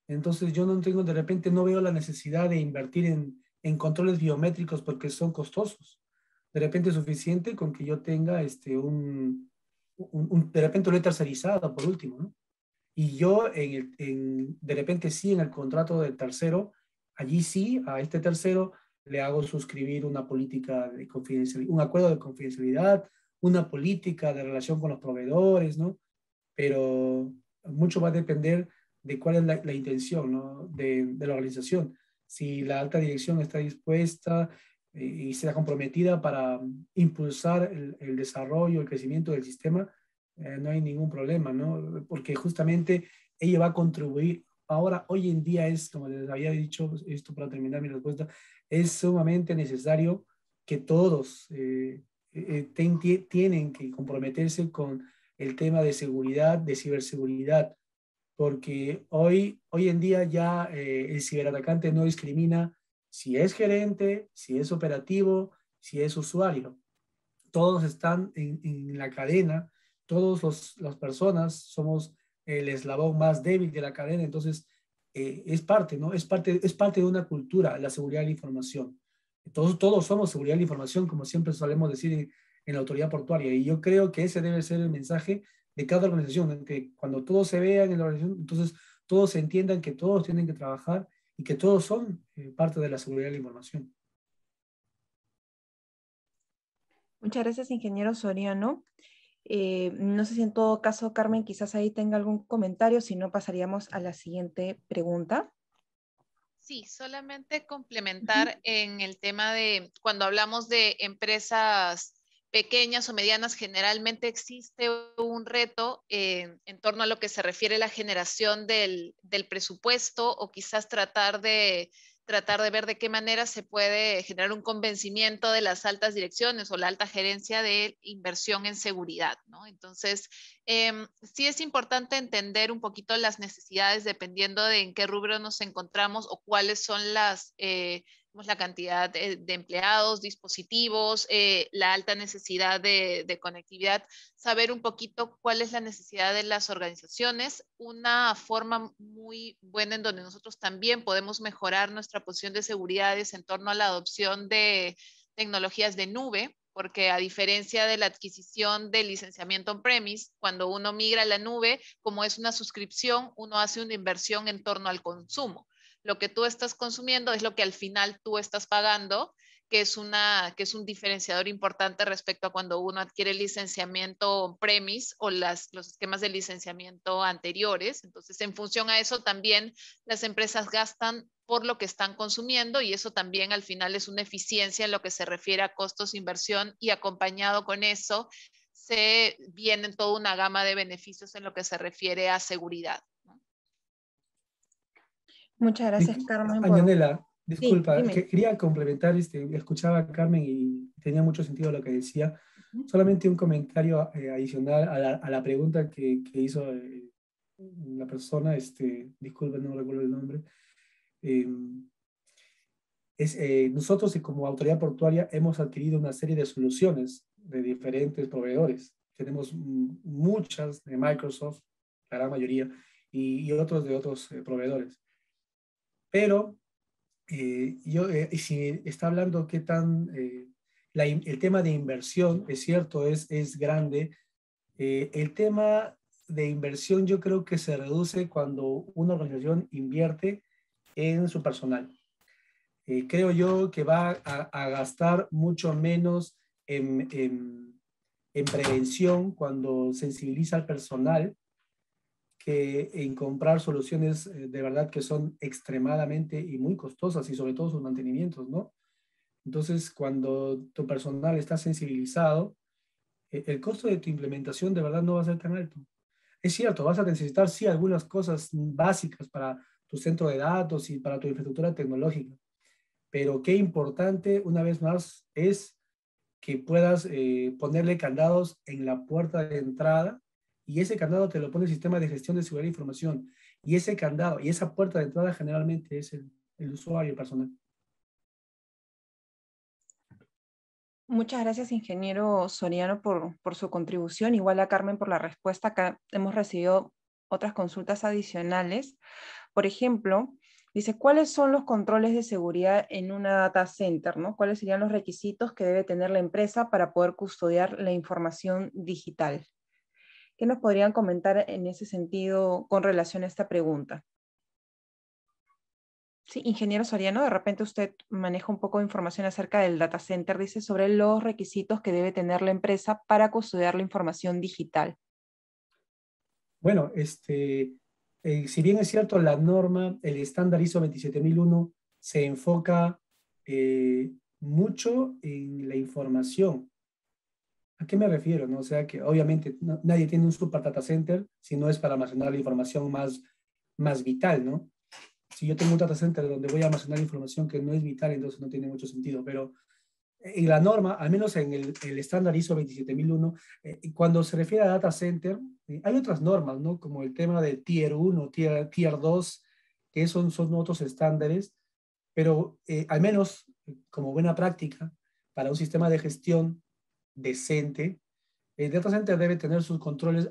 entonces yo no tengo, de repente no veo la necesidad de invertir en controles biométricos porque son costosos. De repente es suficiente con que yo tenga de repente lo he tercerizado por último, ¿no? Y yo de repente sí en el contrato del tercero, allí sí a este tercero le hago suscribir una política de confidencialidad, un acuerdo de confidencialidad, una política de relación con los proveedores, ¿no? Pero mucho va a depender de cuál es la intención, ¿no? de la organización. Si la alta dirección está dispuesta y sea comprometida para impulsar el desarrollo, el crecimiento del sistema, no hay ningún problema, ¿no? Porque justamente ella va a contribuir. Ahora, hoy en día es, como les había dicho, esto para terminar mi respuesta, es sumamente necesario que todos tienen que comprometerse con el tema de seguridad, de ciberseguridad, porque hoy en día ya el ciberatacante no discrimina si es gerente, si es operativo, si es usuario. Todos están en la cadena, todas las personas somos el eslabón más débil de la cadena, entonces es parte, ¿no? Es parte de una cultura, la seguridad de la información. Todos somos seguridad de la información, como siempre solemos decir en la autoridad portuaria, y yo creo que ese debe ser el mensaje de cada organización, en que cuando todos se vean en la organización, entonces todos entiendan que todos tienen que trabajar y que todos son parte de la seguridad de la información. Muchas gracias, ingeniero Soriano. No sé si en todo caso, Carmen, quizás ahí tenga algún comentario, si no pasaríamos a la siguiente pregunta. Sí, solamente complementar en el tema de cuando hablamos de empresas pequeñas o medianas, generalmente existe un reto en torno a lo que se refiere a la generación del presupuesto o quizás tratar de ver de qué manera se puede generar un convencimiento de las altas direcciones o la alta gerencia de inversión en seguridad, ¿no? Entonces, sí es importante entender un poquito las necesidades dependiendo de en qué rubro nos encontramos o cuáles son la cantidad de empleados, dispositivos, la alta necesidad de conectividad, saber un poquito cuál es la necesidad de las organizaciones. Una forma muy buena en donde nosotros también podemos mejorar nuestra posición de seguridad es en torno a la adopción de tecnologías de nube, porque a diferencia de la adquisición del licenciamiento on-premise, cuando uno migra a la nube, como es una suscripción, uno hace una inversión en torno al consumo. Lo que tú estás consumiendo es lo que al final tú estás pagando, que es un diferenciador importante respecto a cuando uno adquiere el licenciamiento on-premise o los esquemas de licenciamiento anteriores. Entonces, en función a eso, también las empresas gastan por lo que están consumiendo y eso también al final es una eficiencia en lo que se refiere a costos, inversión y acompañado con eso se viene toda una gama de beneficios en lo que se refiere a seguridad, ¿no? Muchas gracias, Carmen, por... Antonella, Sí, disculpa, dime. quería complementar, escuchaba a Carmen y tenía mucho sentido lo que decía. Solamente un comentario adicional a la pregunta que hizo la persona, disculpa, no recuerdo el nombre. Eh, nosotros como autoridad portuaria hemos adquirido una serie de soluciones de diferentes proveedores. Tenemos muchas de Microsoft, la gran mayoría, y otros de otros proveedores. Pero si está hablando qué tan, el tema de inversión, es cierto, es grande. El tema de inversión yo creo que se reduce cuando una organización invierte en su personal. Creo yo que va a gastar mucho menos en prevención cuando sensibiliza al personal que en comprar soluciones de verdad que son extremadamente y muy costosas y sobre todo sus mantenimientos, ¿no? Entonces, cuando tu personal está sensibilizado, el costo de tu implementación de verdad no va a ser tan alto. Es cierto, vas a necesitar sí algunas cosas básicas para tu centro de datos y para tu infraestructura tecnológica, pero qué importante, una vez más, es que puedas ponerle candados en la puerta de entrada y ese candado te lo pone el sistema de gestión de seguridad de información y ese candado y esa puerta de entrada generalmente es el usuario personal. Muchas gracias, ingeniero Soriano, por su contribución. Igual a Carmen por la respuesta. Acá hemos recibido otras consultas adicionales. Por ejemplo, dice, ¿cuáles son los controles de seguridad en una data center, ¿no? ¿Cuáles serían los requisitos que debe tener la empresa para poder custodiar la información digital? ¿Qué nos podrían comentar en ese sentido con relación a esta pregunta? Sí, ingeniero Soriano, de repente usted maneja un poco de información acerca del data center, dice sobre los requisitos que debe tener la empresa para custodiar la información digital. Bueno, si bien es cierto, la norma, el estándar ISO 27001 se enfoca mucho en la información. ¿A qué me refiero? ¿No? O sea, que obviamente nadie tiene un super data center si no es para almacenar la información más vital, ¿no? Si yo tengo un data center donde voy a almacenar información que no es vital, entonces no tiene mucho sentido. Pero en la norma, al menos en el estándar ISO 27001, cuando se refiere a data center, hay otras normas, ¿no? Como el tema del Tier 1, Tier 2, que son otros estándares, pero al menos como buena práctica para un sistema de gestión decente, el data center debe tener sus controles.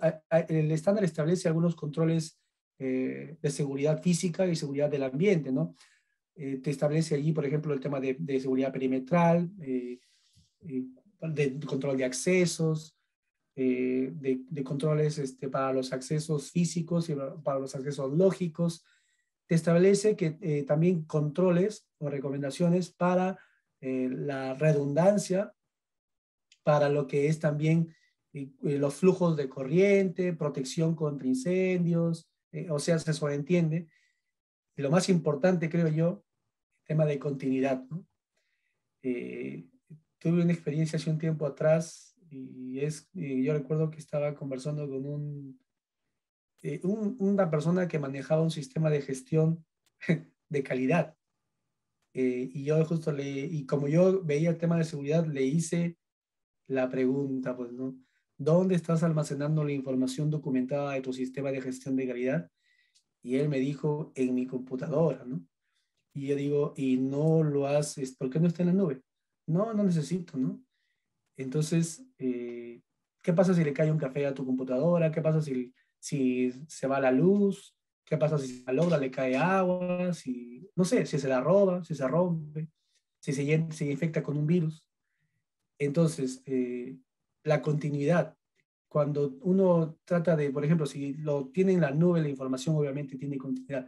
El estándar establece algunos controles de seguridad física y seguridad del ambiente, ¿no? Te establece allí, por ejemplo, el tema de seguridad perimetral, de control de accesos, de controles para los accesos físicos y para los accesos lógicos. Te establece que también controles o recomendaciones para la redundancia, para lo que es también los flujos de corriente, protección contra incendios, o sea, se sobreentiende. Y lo más importante, creo yo, tema de continuidad, ¿no? Tuve una experiencia hace un tiempo atrás y yo recuerdo que estaba conversando con una persona que manejaba un sistema de gestión de calidad. Y yo justo y como yo veía el tema de seguridad, le hice la pregunta, pues, ¿no? ¿Dónde estás almacenando la información documentada de tu sistema de gestión de calidad? Y él me dijo, en mi computadora, ¿no? Y yo digo, ¿y no lo haces? ¿Por qué no está en la nube? No, no necesito, ¿no? Entonces, ¿qué pasa si le cae un café a tu computadora? ¿Qué pasa si se va la luz? ¿Qué pasa si se malogra, le cae agua? No sé, si se la roba, si se rompe, si se infecta con un virus. Entonces, la continuidad, cuando uno trata de, por ejemplo, si lo tiene en la nube, la información obviamente tiene continuidad.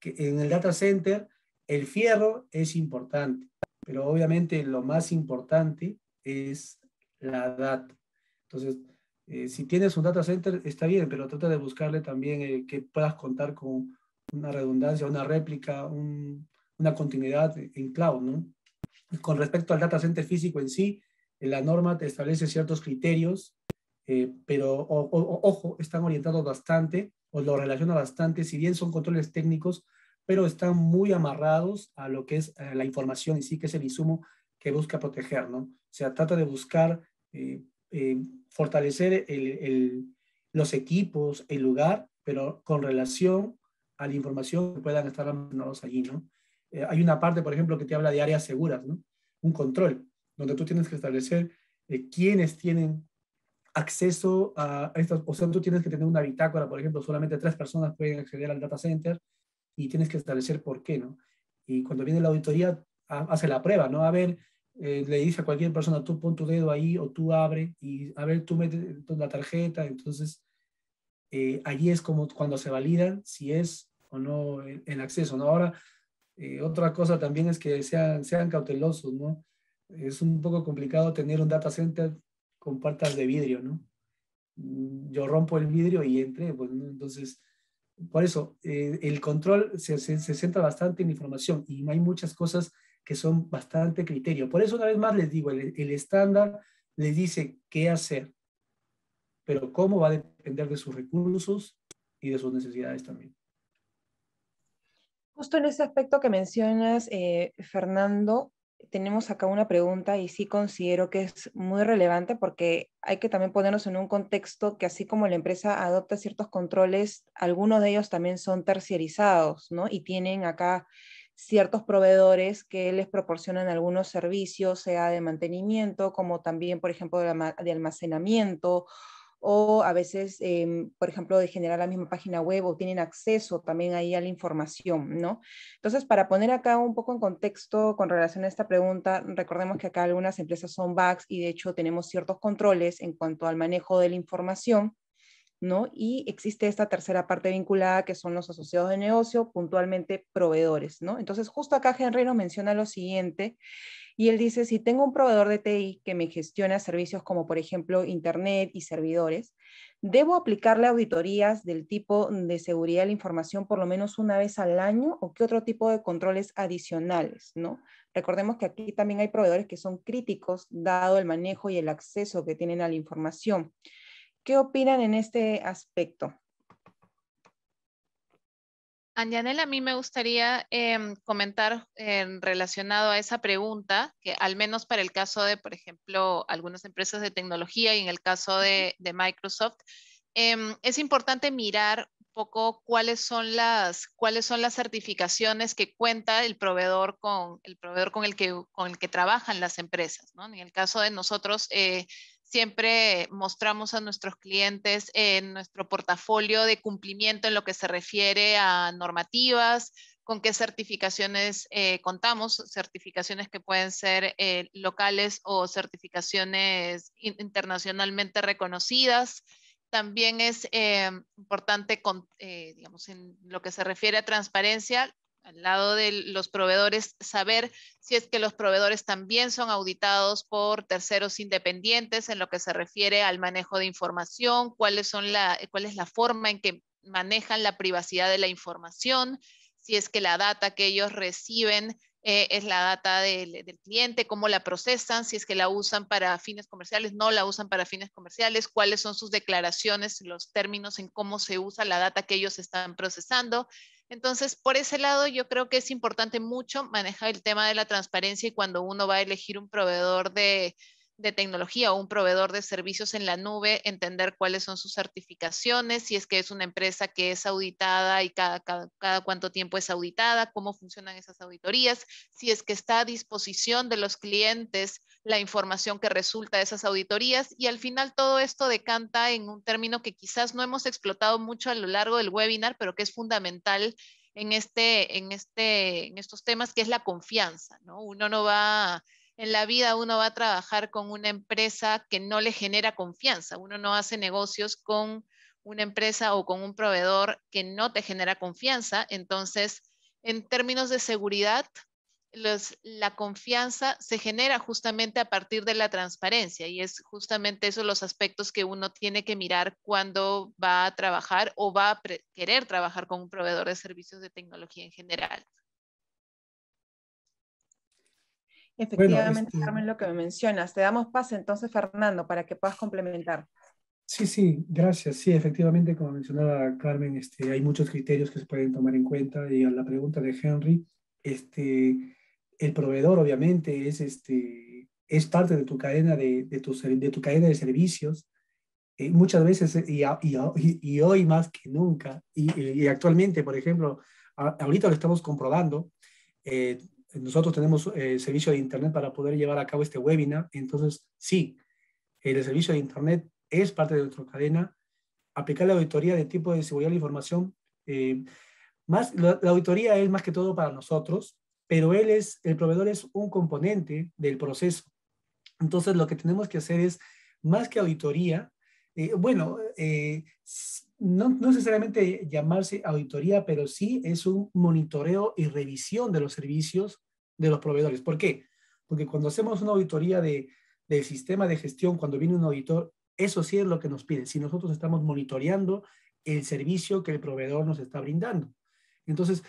Que en el data center, el fierro es importante, pero obviamente lo más importante es la data. Entonces, si tienes un data center, está bien, pero trata de buscarle también que puedas contar con una redundancia, una réplica, una continuidad en cloud, ¿no? Con respecto al data center físico en sí, la norma te establece ciertos criterios, pero ojo, están orientados bastante, o lo relaciona bastante, si bien son controles técnicos, pero están muy amarrados a lo que es la información en sí, que es el insumo que busca proteger, ¿no? O sea, trata de buscar fortalecer los equipos, el lugar, pero con relación a la información que puedan estar almacenados allí, ¿no? Hay una parte, por ejemplo, que te habla de áreas seguras, ¿no? Un control, donde tú tienes que establecer quiénes tienen acceso a estas, o sea, tú tienes que tener una bitácora, por ejemplo, solamente 3 personas pueden acceder al data center y tienes que establecer por qué, ¿no? Y cuando viene la auditoría, hace la prueba, ¿no? A ver, le dice a cualquier persona, tú pon tu dedo ahí o tú abre y a ver, tú metes la tarjeta, entonces allí es como cuando se valida si es o no el acceso, ¿no? Ahora, otra cosa también es que sean cautelosos, ¿no? Es un poco complicado tener un data center con puertas de vidrio, ¿no? Yo rompo el vidrio y entré, pues, ¿no? Entonces, por eso, el control se centra bastante en información y hay muchas cosas que son bastante criterio. Por eso, una vez más les digo, el estándar les dice qué hacer, pero cómo va a depender de sus recursos y de sus necesidades también. Justo en ese aspecto que mencionas, Fernando, tenemos acá una pregunta y sí considero que es muy relevante porque hay que también ponernos en un contexto que así como la empresa adopta ciertos controles, algunos de ellos también son terciarizados, ¿no? Y tienen acá ciertos proveedores que les proporcionan algunos servicios, sea de mantenimiento, como también, por ejemplo, de almacenamiento o a veces, por ejemplo, de generar la misma página web o tienen acceso también ahí a la información, ¿no? Entonces, para poner acá un poco en contexto con relación a esta pregunta, recordemos que acá algunas empresas son VACs y de hecho tenemos ciertos controles en cuanto al manejo de la información, ¿no? Y existe esta tercera parte vinculada que son los asociados de negocio, puntualmente proveedores, ¿no? Entonces, justo acá Henry nos menciona lo siguiente, y él dice, si tengo un proveedor de TI que me gestiona servicios como por ejemplo Internet y servidores, ¿debo aplicarle auditorías del tipo de seguridad de la información por lo menos una vez al año o qué otro tipo de controles adicionales, ¿no? Recordemos que aquí también hay proveedores que son críticos dado el manejo y el acceso que tienen a la información. ¿Qué opinan en este aspecto? Anjanela, a mí me gustaría comentar relacionado a esa pregunta, que al menos para el caso de, por ejemplo, algunas empresas de tecnología y en el caso de Microsoft, es importante mirar un poco cuáles son las certificaciones que cuenta el proveedor con el que trabajan las empresas, ¿no? En el caso de nosotros, siempre mostramos a nuestros clientes en nuestro portafolio de cumplimiento en lo que se refiere a normativas, con qué certificaciones contamos, certificaciones que pueden ser locales o certificaciones internacionalmente reconocidas. También es importante, digamos, en lo que se refiere a transparencia, al lado de los proveedores, saber si es que los proveedores también son auditados por terceros independientes en lo que se refiere al manejo de información, cuál es la forma en que manejan la privacidad de la información, si es que la data que ellos reciben es la data del cliente, cómo la procesan, si es que la usan para fines comerciales, no la usan para fines comerciales, cuáles son sus declaraciones, los términos en cómo se usa la data que ellos están procesando. Entonces, por ese lado, yo creo que es importante mucho manejar el tema de la transparencia y cuando uno va a elegir un proveedor de tecnología o un proveedor de servicios en la nube, entender cuáles son sus certificaciones, si es que es una empresa que es auditada y cada cuánto tiempo es auditada, cómo funcionan esas auditorías, si es que está a disposición de los clientes la información que resulta de esas auditorías y al final todo esto decanta en un término que quizás no hemos explotado mucho a lo largo del webinar, pero que es fundamental en estos temas, que es la confianza, ¿no? En la vida uno va a trabajar con una empresa que no le genera confianza. Uno no hace negocios con una empresa o con un proveedor que no te genera confianza. Entonces, en términos de seguridad, la confianza se genera justamente a partir de la transparencia y es justamente esos los aspectos que uno tiene que mirar cuando va a trabajar o va a querer trabajar con un proveedor de servicios de tecnología en general. Efectivamente, Carmen, lo que me mencionas. Te damos pase entonces, Fernando, para que puedas complementar. Sí, gracias. Sí, efectivamente, como mencionaba Carmen, hay muchos criterios que se pueden tomar en cuenta. Y a la pregunta de Henry, el proveedor obviamente es parte de tu cadena de tu cadena de servicios. Muchas veces, y hoy más que nunca, y actualmente, por ejemplo, ahorita lo estamos comprobando, nosotros tenemos servicio de Internet para poder llevar a cabo este webinar. Entonces, sí, el servicio de Internet es parte de nuestra cadena. Aplicar la auditoría de tipo de seguridad de la información, la auditoría es más que todo para nosotros, pero el proveedor es un componente del proceso. Entonces, lo que tenemos que hacer es, más que auditoría, no necesariamente llamarse auditoría, pero sí es un monitoreo y revisión de los servicios de los proveedores. ¿Por qué? Porque cuando hacemos una auditoría del sistema de gestión, cuando viene un auditor, eso sí es lo que nos pide. Si nosotros estamos monitoreando el servicio que el proveedor nos está brindando. Entonces,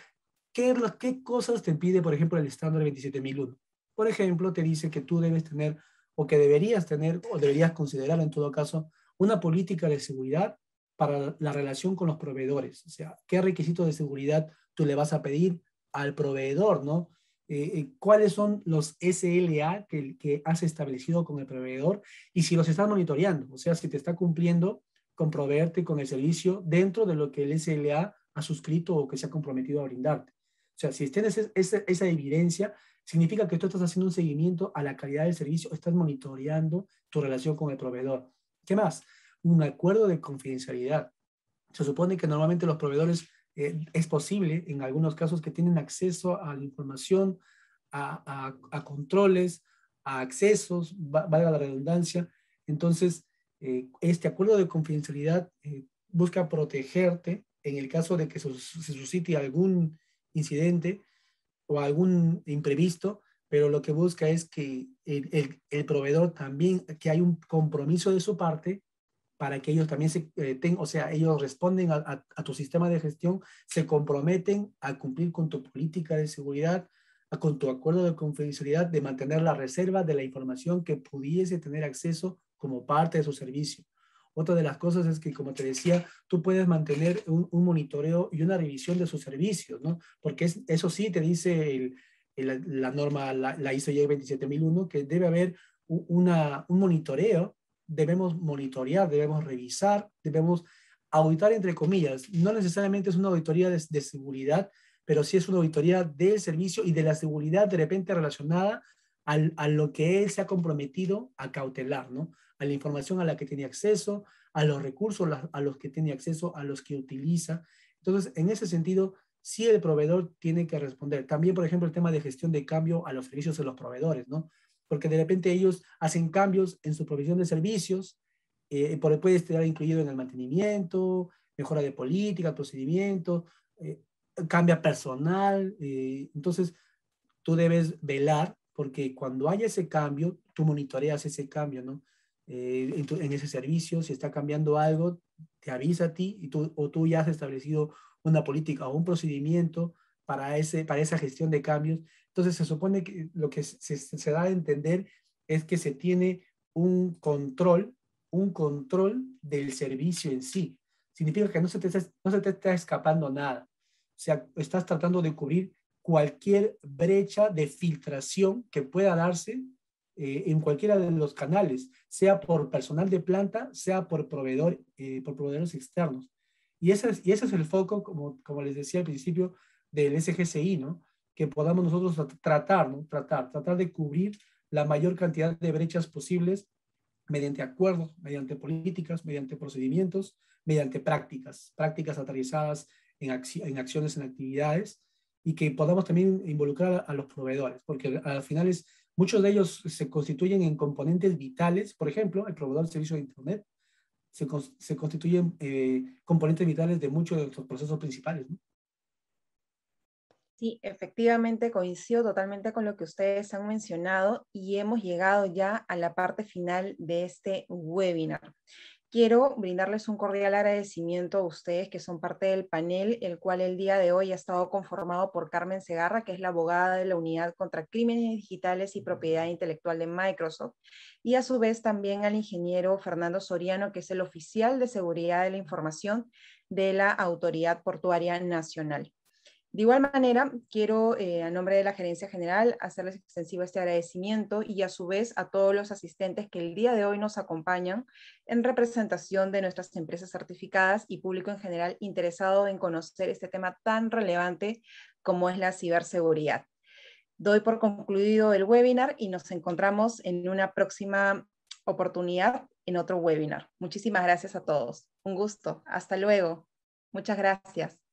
¿qué cosas te pide, por ejemplo, el estándar 27001? Por ejemplo, te dice que tú debes tener, o que deberías tener, o deberías considerar en todo caso, una política de seguridad para la relación con los proveedores. O sea, ¿qué requisitos de seguridad tú le vas a pedir al proveedor, ¿no? ¿Cuáles son los SLA que has establecido con el proveedor y si los estás monitoreando? O sea, si te está cumpliendo con proveerte con el servicio dentro de lo que el SLA ha suscrito o que se ha comprometido a brindarte. O sea, si tienes esa evidencia, significa que tú estás haciendo un seguimiento a la calidad del servicio, estás monitoreando tu relación con el proveedor. ¿Qué más? Un acuerdo de confidencialidad. Se supone que normalmente los proveedores es posible, en algunos casos, que tienen acceso a la información, a controles, a accesos, valga la redundancia. Entonces, este acuerdo de confidencialidad busca protegerte en el caso de que se suscite algún incidente o algún imprevisto, pero lo que busca es que el proveedor también, que hay un compromiso de su parte para que ellos también o sea, ellos responden a tu sistema de gestión, se comprometen a cumplir con tu política de seguridad, con tu acuerdo de confidencialidad, de mantener la reserva de la información que pudiese tener acceso como parte de su servicio. Otra de las cosas es que, como te decía, tú puedes mantener un monitoreo y una revisión de sus servicios, ¿no? Porque eso sí te dice la norma, la ISO 27001, que debe haber un monitoreo, debemos monitorear, debemos revisar, debemos auditar entre comillas. No necesariamente es una auditoría de seguridad, pero sí es una auditoría del servicio y de la seguridad de repente relacionada a lo que él se ha comprometido a cautelar, ¿no? A la información a la que tiene acceso, a los recursos a los que tiene acceso, a los que utiliza. Entonces, en ese sentido, sí el proveedor tiene que responder. También, por ejemplo, el tema de gestión de cambio a los servicios de los proveedores, ¿no? Porque de repente ellos hacen cambios en su provisión de servicios, puede estar incluido en el mantenimiento, mejora de política, procedimiento, cambia personal. Entonces, tú debes velar porque cuando haya ese cambio, tú monitoreas ese cambio, ¿no? En ese servicio, si está cambiando algo, te avisa a ti o tú ya has establecido una política o un procedimiento para esa gestión de cambios. Entonces se supone que lo que se da a entender es que se tiene un control del servicio en sí. Significa que no se te está escapando nada. O sea, estás tratando de cubrir cualquier brecha de filtración que pueda darse en cualquiera de los canales, sea por personal de planta, sea por proveedores externos. Y ese es el foco, como les decía al principio, del SGCI, ¿no? Que podamos nosotros tratar de cubrir la mayor cantidad de brechas posibles mediante acuerdos, mediante políticas, mediante procedimientos, mediante prácticas aterrizadas en acciones, en actividades, y que podamos también involucrar a los proveedores, porque al final muchos de ellos se constituyen en componentes vitales. Por ejemplo, el proveedor del servicio de Internet se constituyen componentes vitales de muchos de nuestros procesos principales, ¿no? Sí, efectivamente coincido totalmente con lo que ustedes han mencionado y hemos llegado ya a la parte final de este webinar. Quiero brindarles un cordial agradecimiento a ustedes que son parte del panel, el cual el día de hoy ha estado conformado por Carmen Segarra, que es la abogada de la Unidad contra Crímenes Digitales y Propiedad Intelectual de Microsoft, y a su vez también al ingeniero Fernando Soriano, que es el oficial de seguridad de la información de la Autoridad Portuaria Nacional. De igual manera, quiero, a nombre de la Gerencia General, hacerles extensivo este agradecimiento y a su vez a todos los asistentes que el día de hoy nos acompañan en representación de nuestras empresas certificadas y público en general interesado en conocer este tema tan relevante como es la ciberseguridad. Doy por concluido el webinar y nos encontramos en una próxima oportunidad en otro webinar. Muchísimas gracias a todos. Un gusto. Hasta luego. Muchas gracias.